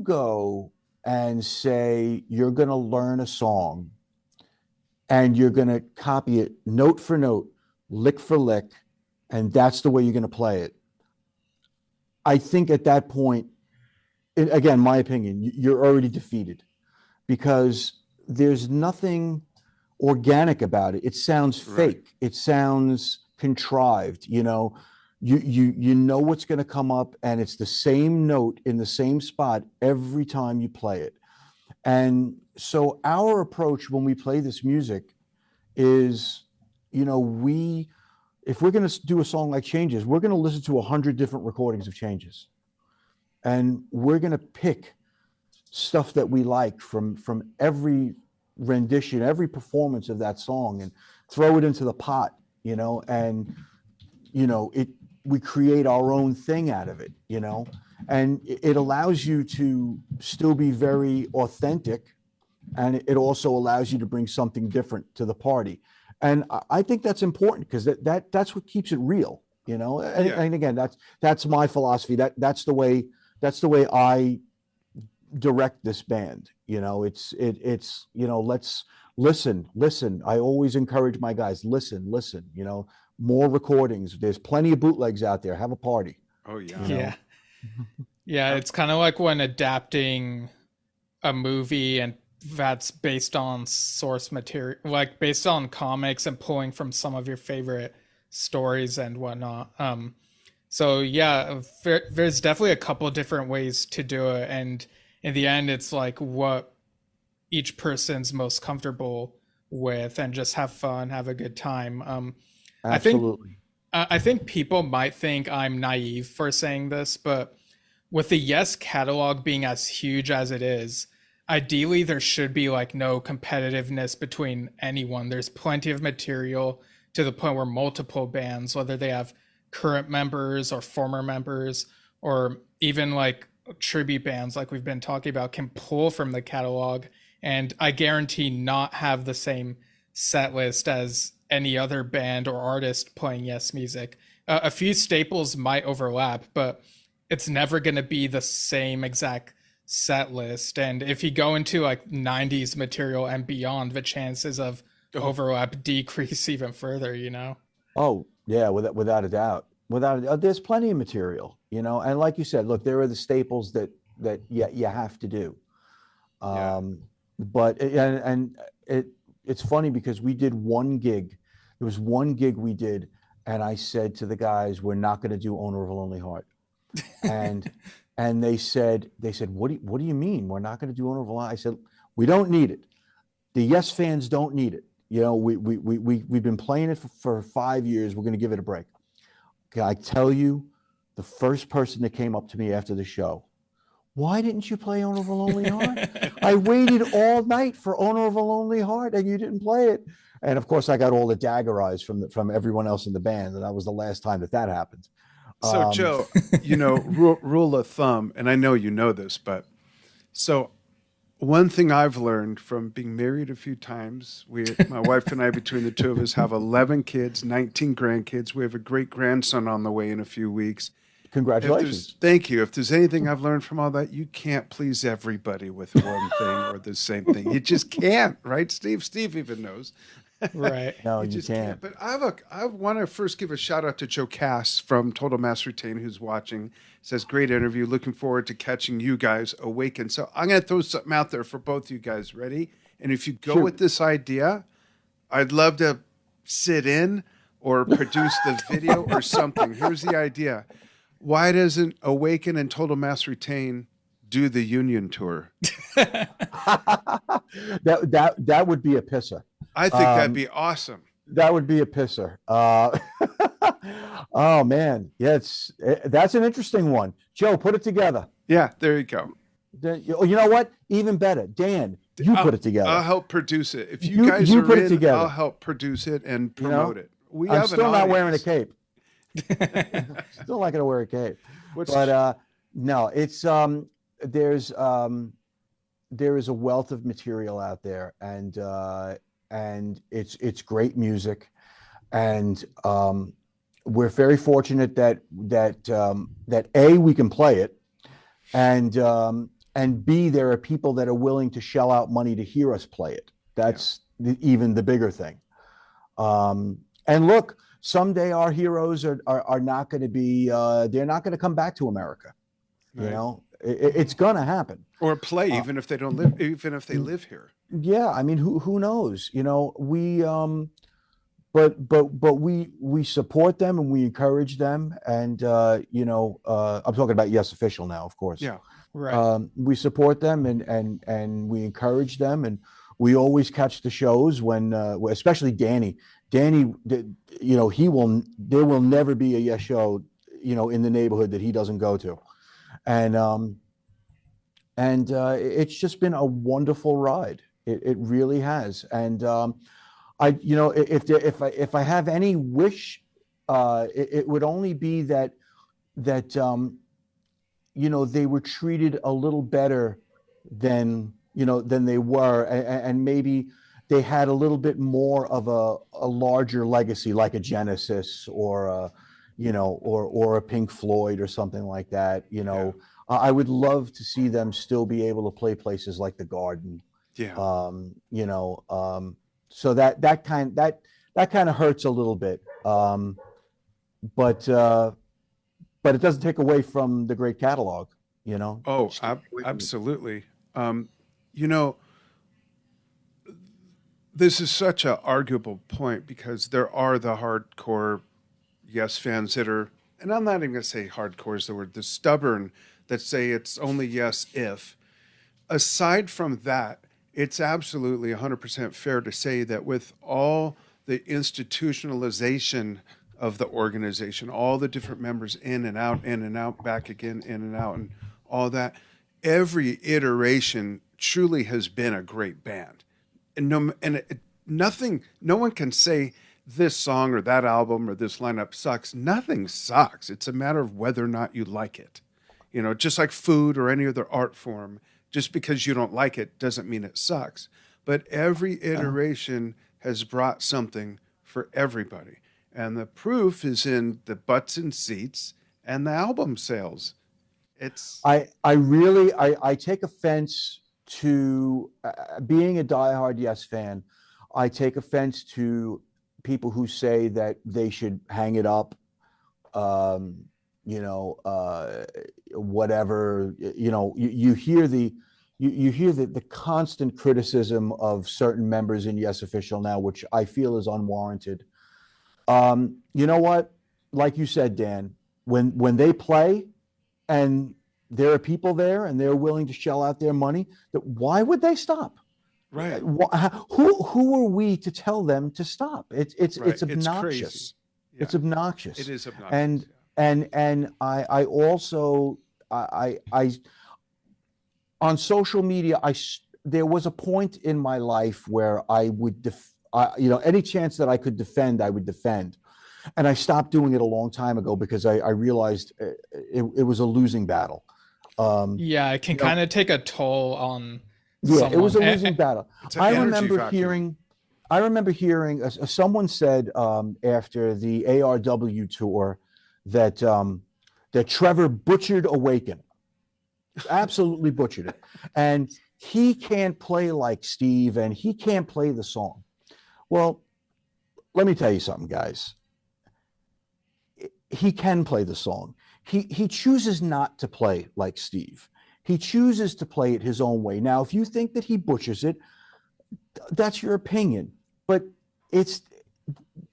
Speaker 3: go and say you're going to learn a song and you're going to copy it note for note, lick for lick, and that's the way you're going to play it, I think at that point, again, my opinion, you're already defeated, because there's nothing organic about it. It sounds
Speaker 1: Right.
Speaker 3: fake. It sounds contrived. You know what's going to come up, and it's the same note in the same spot every time you play it. And so our approach when we play this music is, we if we're going to do a song like Changes, we're going to listen to 100 different recordings of Changes, and we're going to pick stuff that we like from every rendition, every performance of that song, and throw it into the pot, and it we create our own thing out of it, and it allows you to still be very authentic, and it also allows you to bring something different to the party. And I think that's important, because that's what keeps it real, and,
Speaker 1: Yeah.
Speaker 3: and again, that's my philosophy. That's the way I direct this band. It's let's listen. I always encourage my guys, listen, more recordings. There's plenty of bootlegs out there. Have a party.
Speaker 1: Oh, yeah.
Speaker 2: Yeah. Yeah, it's kind of like when adapting a movie and that's based on source material, like based on comics and pulling from some of your favorite stories and whatnot. So yeah, there's definitely a couple different ways to do it, and in the end, it's like what each person's most comfortable with, and just have fun, have a good time. I think
Speaker 3: Absolutely.
Speaker 2: I think people might think I'm naive for saying this, but with the Yes catalog being as huge as it is, ideally there should be like no competitiveness between anyone. There's plenty of material to the point where multiple bands, whether they have current members or former members, or even like tribute bands like we've been talking about, can pull from the catalog, and I guarantee not have the same set list as any other band or artist playing Yes music. A few staples might overlap, but it's never going to be the same exact set list. And if you go into like 90s material and beyond, the chances of overlap decrease even further.
Speaker 3: Oh yeah, without a doubt. There's plenty of material, and like you said, look, there are the staples that you have to do.
Speaker 1: Yeah.
Speaker 3: But it's funny, because we did one gig. There was one gig we did, and I said to the guys, "We're not going to do Owner of a Lonely Heart." And they said, "What do you mean we're not going to do Owner of a Lonely?" I said, "We don't need it. The Yes fans don't need it. We've been playing it for 5 years. We're going to give it a break." Okay, I tell you, the first person that came up to me after the show, "Why didn't you play Owner of a Lonely Heart? I waited all night for Owner of a Lonely Heart, and you didn't play it." And of course, I got all the dagger eyes from everyone else in the band, and that was the last time that happened.
Speaker 1: So, Joe, rule of thumb, and I know you know this, but so one thing I've learned from being married a few times, my wife and I, between the two of us, have 11 kids, 19 grandkids. We have a great grandson on the way in a few weeks.
Speaker 3: Congratulations.
Speaker 1: Thank you. If there's anything I've learned from all that, you can't please everybody with one thing or the same thing. You just can't, right, Steve? Steve even knows.
Speaker 2: Right.
Speaker 3: No,
Speaker 1: You
Speaker 3: you
Speaker 1: just
Speaker 3: can't.
Speaker 1: can't. But I want to first give a shout out to Joe Cass from Total Mass Retain, who's watching. Says great interview. Looking forward to catching you guys awaken. So I'm gonna throw something out there for both you guys. Ready? And if you go
Speaker 3: Shoot.
Speaker 1: with this idea, I'd love to sit in or produce the video or something. Here's the idea. Why doesn't Awaken and Total Mass Retain do the Union tour?
Speaker 3: That would be a pisser.
Speaker 1: I think that'd be awesome.
Speaker 3: That would be a pisser. Oh man, yeah, that's an interesting one. Joe, put it together.
Speaker 1: Yeah, there you go.
Speaker 3: You know what? Even better, Dan, you put it together.
Speaker 1: I'll help produce it. If you guys
Speaker 3: you
Speaker 1: are
Speaker 3: put it
Speaker 1: in,
Speaker 3: together.
Speaker 1: I'll help produce it and promote it. We
Speaker 3: I'm
Speaker 1: have
Speaker 3: still
Speaker 1: an
Speaker 3: not wearing a
Speaker 1: audience.
Speaker 3: cape. Still not going to wear a cape.
Speaker 1: What's-
Speaker 3: But no, it's there is a wealth of material out there, and it's great music, and we're very fortunate that A, we can play it, and B, there are people that are willing to shell out money to hear us play it. That's even the bigger thing. And look, someday our heroes are not going to be they're not going to come back to America.
Speaker 1: Right.
Speaker 3: You know, it's going to happen.
Speaker 1: Or play, even if they don't live, even if they live here.
Speaker 3: Yeah, I mean, who knows? You know, but we support them and we encourage them, and I'm talking about Yes Official now, of course.
Speaker 1: Yeah.
Speaker 2: Right.
Speaker 3: We support them and we encourage them, and we always catch the shows when, especially Danny. Danny, there will never be a Yes show, in the neighborhood that he doesn't go to, and it's just been a wonderful ride. It really has, and if I have any wish, it would only be that they were treated a little better than they were, and maybe they had a little bit more of a larger legacy, like a Genesis or a Pink Floyd or something like that. I would love to see them still be able to play places like the Garden.
Speaker 1: Yeah.
Speaker 3: So that kind of hurts a little bit, but it doesn't take away from the great catalog.
Speaker 1: Oh, absolutely. This is such an arguable point because there are the hardcore Yes fans that are, and I'm not even going to say hardcore is the word, the stubborn that say it's only Yes if. Aside from that, it's absolutely 100% fair to say that with all the institutionalization of the organization, all the different members in and out, back again, in and out, and all that, every iteration truly has been a great band. And no one can say this song or that album or this lineup sucks. Nothing sucks. It's a matter of whether or not you like it. Just like food or any other art form, just because you don't like it doesn't mean it sucks. But every iteration has brought something for everybody. And the proof is in the butts and seats and the album sales.
Speaker 3: I take offense to being a diehard Yes fan. I take offense to people who say that they should hang it up, whatever. You hear the constant criticism of certain members in Yes Official now, which I feel is unwarranted. You know what? Like you said, Dan, when they play and there are people there and they're willing to shell out their money, why would they stop?
Speaker 1: Right.
Speaker 3: Who are we to tell them to stop? It's obnoxious. It's
Speaker 1: Yeah.
Speaker 3: obnoxious.
Speaker 1: It is obnoxious.
Speaker 3: And I also on social media, there was a point in my life where I would any chance that I could defend, I would defend. And I stopped doing it a long time ago because I realized it was a losing battle.
Speaker 2: Yeah, it can kind of take a toll on
Speaker 3: Yeah, it was a
Speaker 2: someone.
Speaker 3: losing battle.
Speaker 1: It's an
Speaker 3: I
Speaker 1: energy
Speaker 3: remember hearing someone said after the ARW tour that Trevor butchered Awaken, absolutely butchered it, and he can't play like Steve, and he can't play the song. Well, let me tell you something, guys. He can play the song. He chooses not to play like Steve. He chooses to play it his own way. Now, if you think that he butchers it, that's your opinion. But it's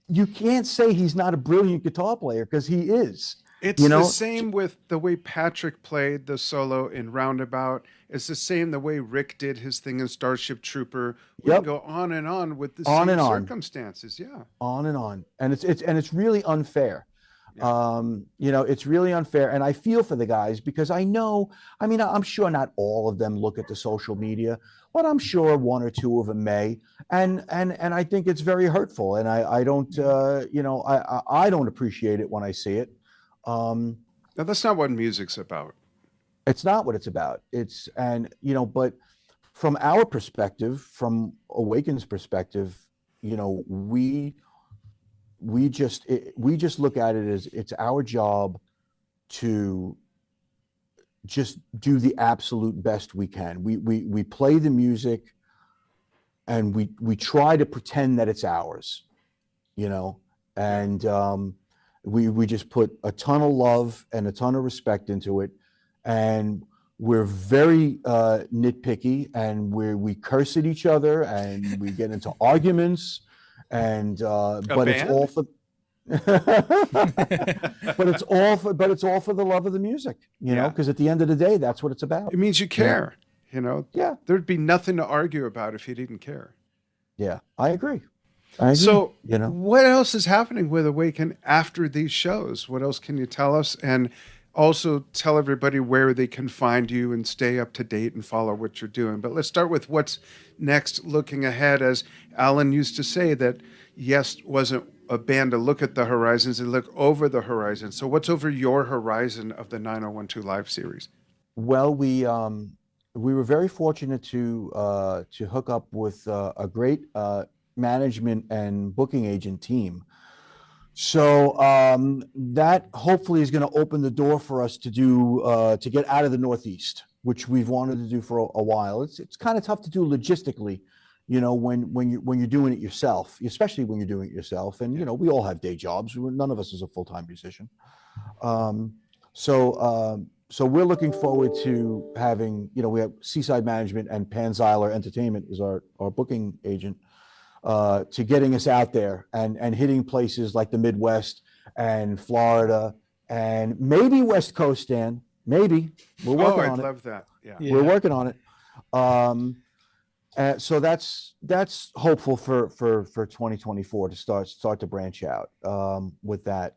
Speaker 3: you can't say he's not a brilliant guitar player because he is.
Speaker 1: It's
Speaker 3: You
Speaker 1: the
Speaker 3: know,
Speaker 1: same with the way Patrick played the solo in Roundabout. It's the same the way Rick did his thing in Starship Trooper. We can
Speaker 3: yep,
Speaker 1: go on and on with the
Speaker 3: on
Speaker 1: same
Speaker 3: and on,
Speaker 1: circumstances. Yeah.
Speaker 3: on and on, and it's really unfair.
Speaker 1: Yeah.
Speaker 3: It's really unfair, and I feel for the guys because I know. I mean, I'm sure not all of them look at the social media, but I'm sure one or two of them may, and I think it's very hurtful, and I don't, I don't appreciate it when I see it. Um,
Speaker 1: Now, that's not what music's about.
Speaker 3: it's not what it's about. But from our perspective, from Awaken's perspective, you know, we just look at it as it's our job to just do the absolute best we can. We play the music and we try to pretend that it's ours, you know, and we just put a ton of love and a ton of respect into it, and we're very nitpicky, and we curse at each other, and we get into arguments, and but it's all
Speaker 1: band?
Speaker 3: for but it's all for the love of the music, you know,
Speaker 1: Yeah.
Speaker 3: because at the end of the day, that's what it's about.
Speaker 1: It means you care. You know,
Speaker 3: Yeah,
Speaker 1: there'd be nothing to argue about if you didn't care.
Speaker 3: yeah, I agree. I agree.
Speaker 1: So,
Speaker 3: You know,
Speaker 1: what else is happening with Awaken after these shows? What else can you tell us? And also tell everybody where they can find you and stay up to date and follow what you're doing. But let's start with what's next, looking ahead. As Alan used to say, that Yes wasn't a band to look at the horizons and look over the horizon. So, what's over your horizon of the 9012 Live series?
Speaker 3: well, we were very fortunate to hook up with a great management and booking agent team. So that hopefully is going to open the door for us to get out of the Northeast, which we've wanted to do for a while. It's kind of tough to do logistically, you know, when you're doing it yourself, especially when you're doing it yourself. And you know, we all have day jobs. None of us is a full-time musician. Um, so we're looking forward to having, you know, we have Seaside Management and Panzeiler Entertainment is our booking agent, to getting us out there and hitting places like the Midwest and Florida and maybe West Coast, Dan. Maybe we're
Speaker 1: Oh,
Speaker 3: working
Speaker 1: I'd
Speaker 3: on it.
Speaker 1: love that. Yeah.
Speaker 2: Yeah.
Speaker 3: We're working on it. So that's hopeful for 2024 to start to branch out with that.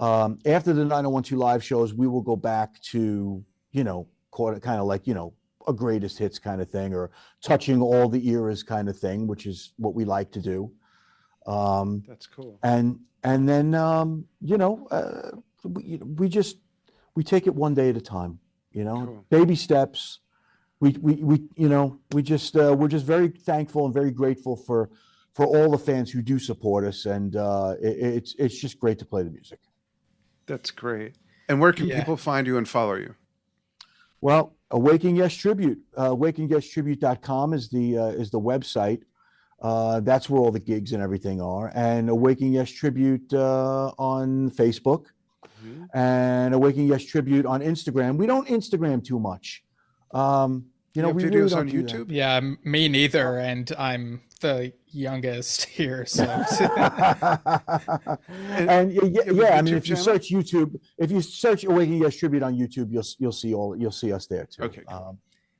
Speaker 3: After the 9012 live shows, we will go back to, you know, kind of like, you know, a greatest hits kind of thing, or touching all the eras kind of thing, which is what we like to do.
Speaker 1: That's cool.
Speaker 3: And then we take it one day at a time, you know,
Speaker 1: Cool.
Speaker 3: baby steps. We're just very thankful and very grateful for all the fans who do support us, and it's just great to play the music.
Speaker 1: That's great. And where can
Speaker 2: Yeah.
Speaker 1: people find you and follow you?
Speaker 3: Well, Awaken Yes Tribute, awakenyes.com is the website. That's where all the gigs and everything are. And Awaken Yes Tribute on Facebook, and Awaken Yes Tribute on Instagram. We don't Instagram too much.
Speaker 1: You have
Speaker 3: We
Speaker 1: videos
Speaker 3: really don't
Speaker 1: on
Speaker 3: do that.
Speaker 1: YouTube?
Speaker 2: Yeah, me neither, and I'm the youngest here, so
Speaker 3: And
Speaker 1: you have a
Speaker 3: I mean,
Speaker 1: YouTube
Speaker 3: if you
Speaker 1: channel?
Speaker 3: search YouTube, if you search Awaken Yes Tribute on YouTube, you'll see us there too.
Speaker 1: Okay, cool.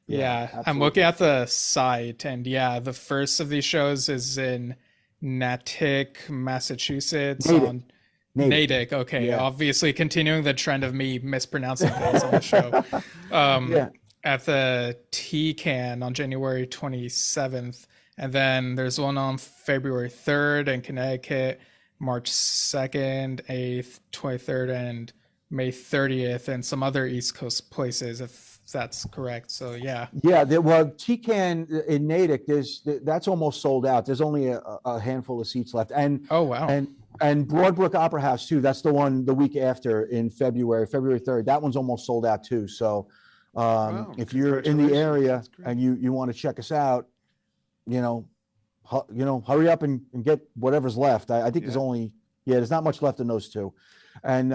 Speaker 2: yeah, I'm
Speaker 3: absolutely.
Speaker 2: looking at the site, and yeah, the first of these shows is in Natick, Massachusetts
Speaker 3: Natick.
Speaker 2: on
Speaker 3: Natick.
Speaker 2: Natick. Okay,
Speaker 3: Yeah.
Speaker 2: obviously continuing the trend of me mispronouncing things on the show.
Speaker 3: Yeah.
Speaker 2: At the TCAN on January 27th, and then there's one on February 3rd in Connecticut, March 2nd, 8th, 23rd, and May 30th, and some other East Coast places, if that's correct. So yeah.
Speaker 3: Yeah, well, TCAN in Natick, that's almost sold out. There's only a handful of seats left, and
Speaker 2: Oh wow.
Speaker 3: and Broadbrook Opera House too. That's the one the week after in February 3rd. That one's almost sold out too. So
Speaker 1: Wow,
Speaker 3: if you're in the
Speaker 1: congratulations.
Speaker 3: area
Speaker 1: That's great.
Speaker 3: and you want to check us out, you know, hurry up and get whatever's left. I think there's
Speaker 1: Yeah.
Speaker 3: only, there's not much left in those two. And,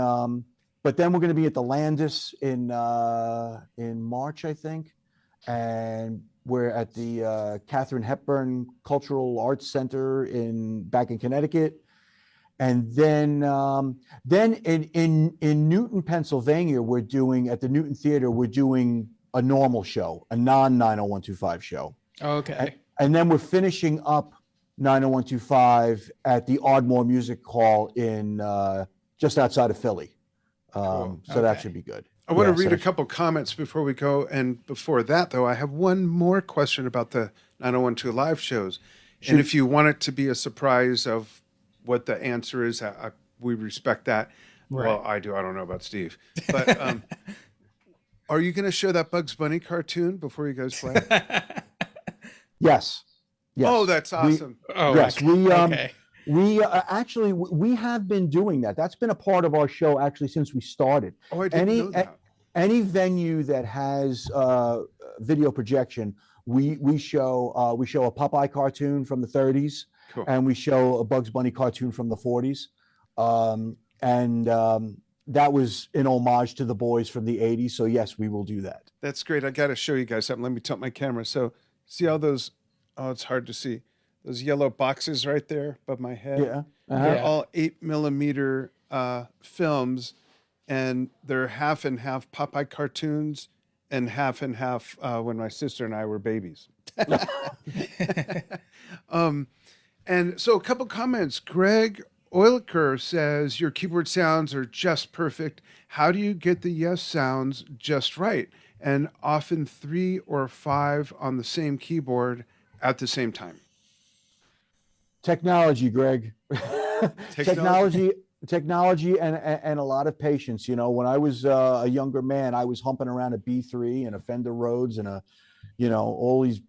Speaker 3: but then we're going to be at the Landis in March, I think. And we're at the Catherine Hepburn Cultural Arts Center back in Connecticut. And then in Newton, Pennsylvania, we're doing at the Newton Theater, we're doing a normal show, a non 90125 show.
Speaker 2: Okay.
Speaker 3: And then we're finishing up 90125 at the Ardmore Music Hall in just outside of Philly.
Speaker 1: Cool.
Speaker 3: So that
Speaker 2: Okay.
Speaker 3: should be good.
Speaker 1: I want to
Speaker 3: Yeah,
Speaker 1: read
Speaker 3: so
Speaker 1: a couple comments before we go. And before that, though, I have one more question about the 9012 live shows.
Speaker 3: Shoot.
Speaker 1: And if you want it to be a surprise of what the answer is, we respect that.
Speaker 2: Right.
Speaker 1: Well, I do. I don't know about Steve. But are you going to show that Bugs Bunny cartoon before you guys play?
Speaker 3: Yes. Yes.
Speaker 1: Oh, that's awesome.
Speaker 2: Oh,
Speaker 3: Yes,
Speaker 2: okay.
Speaker 3: we
Speaker 2: Okay.
Speaker 3: we actually we have been doing that. That's been a part of our show actually since we started.
Speaker 1: Oh, I didn't know that.
Speaker 3: Any venue that has video projection, we show a Popeye cartoon from the 30s,
Speaker 1: Cool.
Speaker 3: and we show a Bugs Bunny cartoon from the 40s, that was in homage to the boys from the 80s. So yes, we will do that.
Speaker 1: That's great. I got to show you guys something. Let me tilt my camera. So see all those, oh, it's hard to see. Those yellow boxes right there above my head.
Speaker 3: Yeah.
Speaker 1: They're
Speaker 2: Yeah.
Speaker 1: all 8mm films, and they're half and half Popeye cartoons and half when my sister and I were babies. And so a couple comments. Greg Oilker says, your keyboard sounds are just perfect. How do you get the yes sounds just right? And often 3 or 5 on the same keyboard at the same time.
Speaker 3: Technology, Greg. Technology and a lot of patience. When I was a younger man, I was humping around a B3 and a Fender Rhodes and all these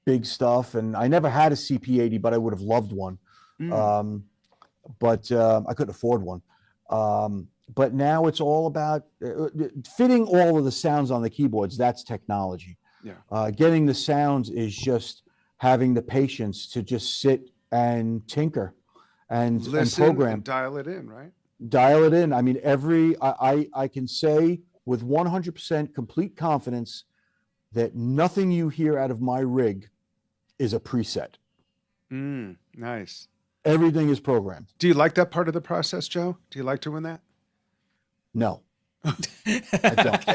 Speaker 3: big stuff. And I never had a CP80, but I would have loved one. But I couldn't afford one. But now it's all about fitting all of the sounds on the keyboards. That's technology.
Speaker 1: Yeah.
Speaker 3: Getting the sounds is just having the patience to just sit and tinker and
Speaker 1: Listen
Speaker 3: program.
Speaker 1: and dial it in, right?
Speaker 3: Dial it in. I mean, I can say with 100% complete confidence that nothing you hear out of my rig is a preset.
Speaker 1: Nice.
Speaker 3: Everything is programmed.
Speaker 1: Do you like that part of the process, Joe? Do you like doing that?
Speaker 3: No, I don't.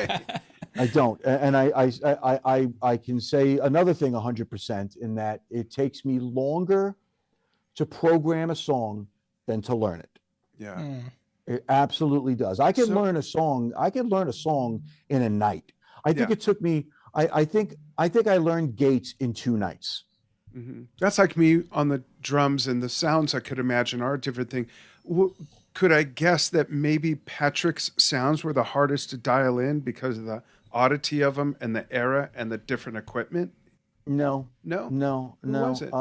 Speaker 3: I don't. And I can say another thing 100% in that it takes me longer to program a song than to learn it.
Speaker 1: Yeah.
Speaker 3: It absolutely does. I could
Speaker 1: So-
Speaker 3: learn a song. I could learn a song in a night. I think
Speaker 1: Yeah.
Speaker 3: it took me. I think I learned Gates in 2 nights.
Speaker 1: That's like me on the drums, and the sounds I could imagine are a different thing. Could I guess that maybe Patrick's sounds were the hardest to dial in because of the oddity of them and the era and the different equipment?
Speaker 3: No,
Speaker 1: No?
Speaker 3: no,
Speaker 1: Who
Speaker 3: no.
Speaker 1: was it?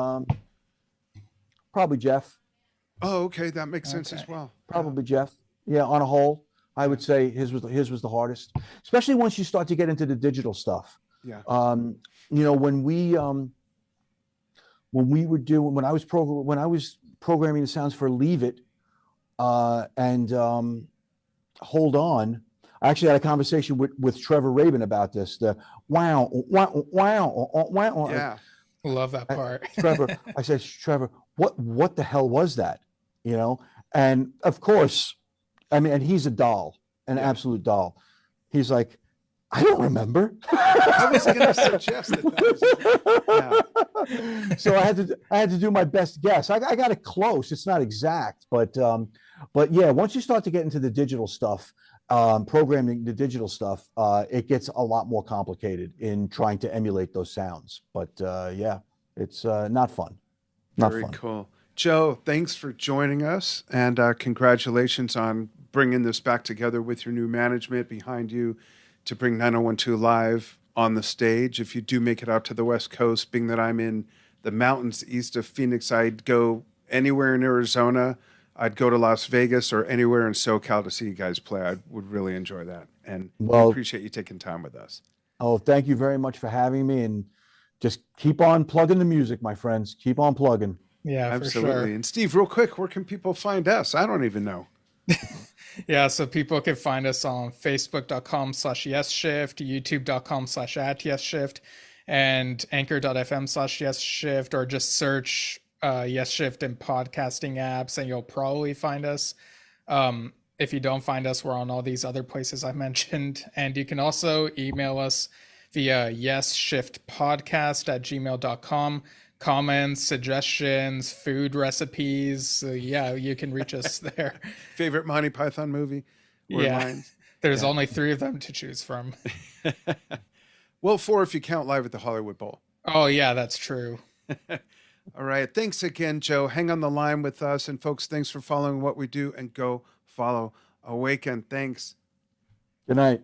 Speaker 3: Probably Jeff.
Speaker 1: Oh, okay. That makes sense as
Speaker 2: Okay.
Speaker 1: well.
Speaker 3: Probably Jeff. Yeah, on a whole, I would say his was the hardest, especially once you start to get into the digital stuff.
Speaker 1: Yeah.
Speaker 3: When I was programming the sounds for Leave It, and Hold On, I actually had a conversation with Trevor Rabin about this. The wow, wow, wow, wow.
Speaker 1: Yeah.
Speaker 2: Love that part.
Speaker 3: Trevor, I said, Trevor, what the hell was that? And of course, I mean, and he's a doll, an absolute doll. He's like, I don't remember.
Speaker 1: I was going to suggest that.
Speaker 3: So I had to do my best guess. I got it close. It's not exact, but yeah, once you start to get into the digital stuff, programming the digital stuff, it gets a lot more complicated in trying to emulate those sounds. But yeah, it's not fun. Not
Speaker 1: Very
Speaker 3: fun.
Speaker 1: cool. Joe, thanks for joining us, and congratulations on bringing this back together with your new management behind you to bring 9012 Live on the stage. If you do make it out to the West Coast, being that I'm in the mountains east of Phoenix, I'd go anywhere in Arizona. I'd go to Las Vegas or anywhere in SoCal to see you guys play. I would really enjoy that, and we
Speaker 3: Well-
Speaker 1: appreciate you taking time with us.
Speaker 3: Oh, thank you very much for having me. And just keep on plugging the music, my friends. Keep on plugging.
Speaker 2: Yeah, for
Speaker 1: Absolutely.
Speaker 2: sure.
Speaker 1: And Steve, real quick, where can people find us? I don't even know.
Speaker 2: Yeah, so people can find us on facebook.com/yesshift, youtube.com/@yesshift, and anchor.fm/yesshift, or just search Yesshift in podcasting apps and you'll probably find us. If you don't find us, we're on all these other places I mentioned. And you can also email us via yesshiftpodcast@gmail.com. Comments, suggestions, food recipes. Yeah, you can reach us there.
Speaker 1: Favorite Monty Python movie or
Speaker 2: Yeah.
Speaker 1: lines?
Speaker 2: There's
Speaker 1: Yeah.
Speaker 2: only 3 of them to choose from.
Speaker 1: Well, 4 if you count live at the Hollywood Bowl.
Speaker 2: Oh, yeah, that's true.
Speaker 1: All right. Thanks again, Joe. Hang on the line with us. And folks, thanks for following what we do, and go follow Awaken. Thanks.
Speaker 3: Good night.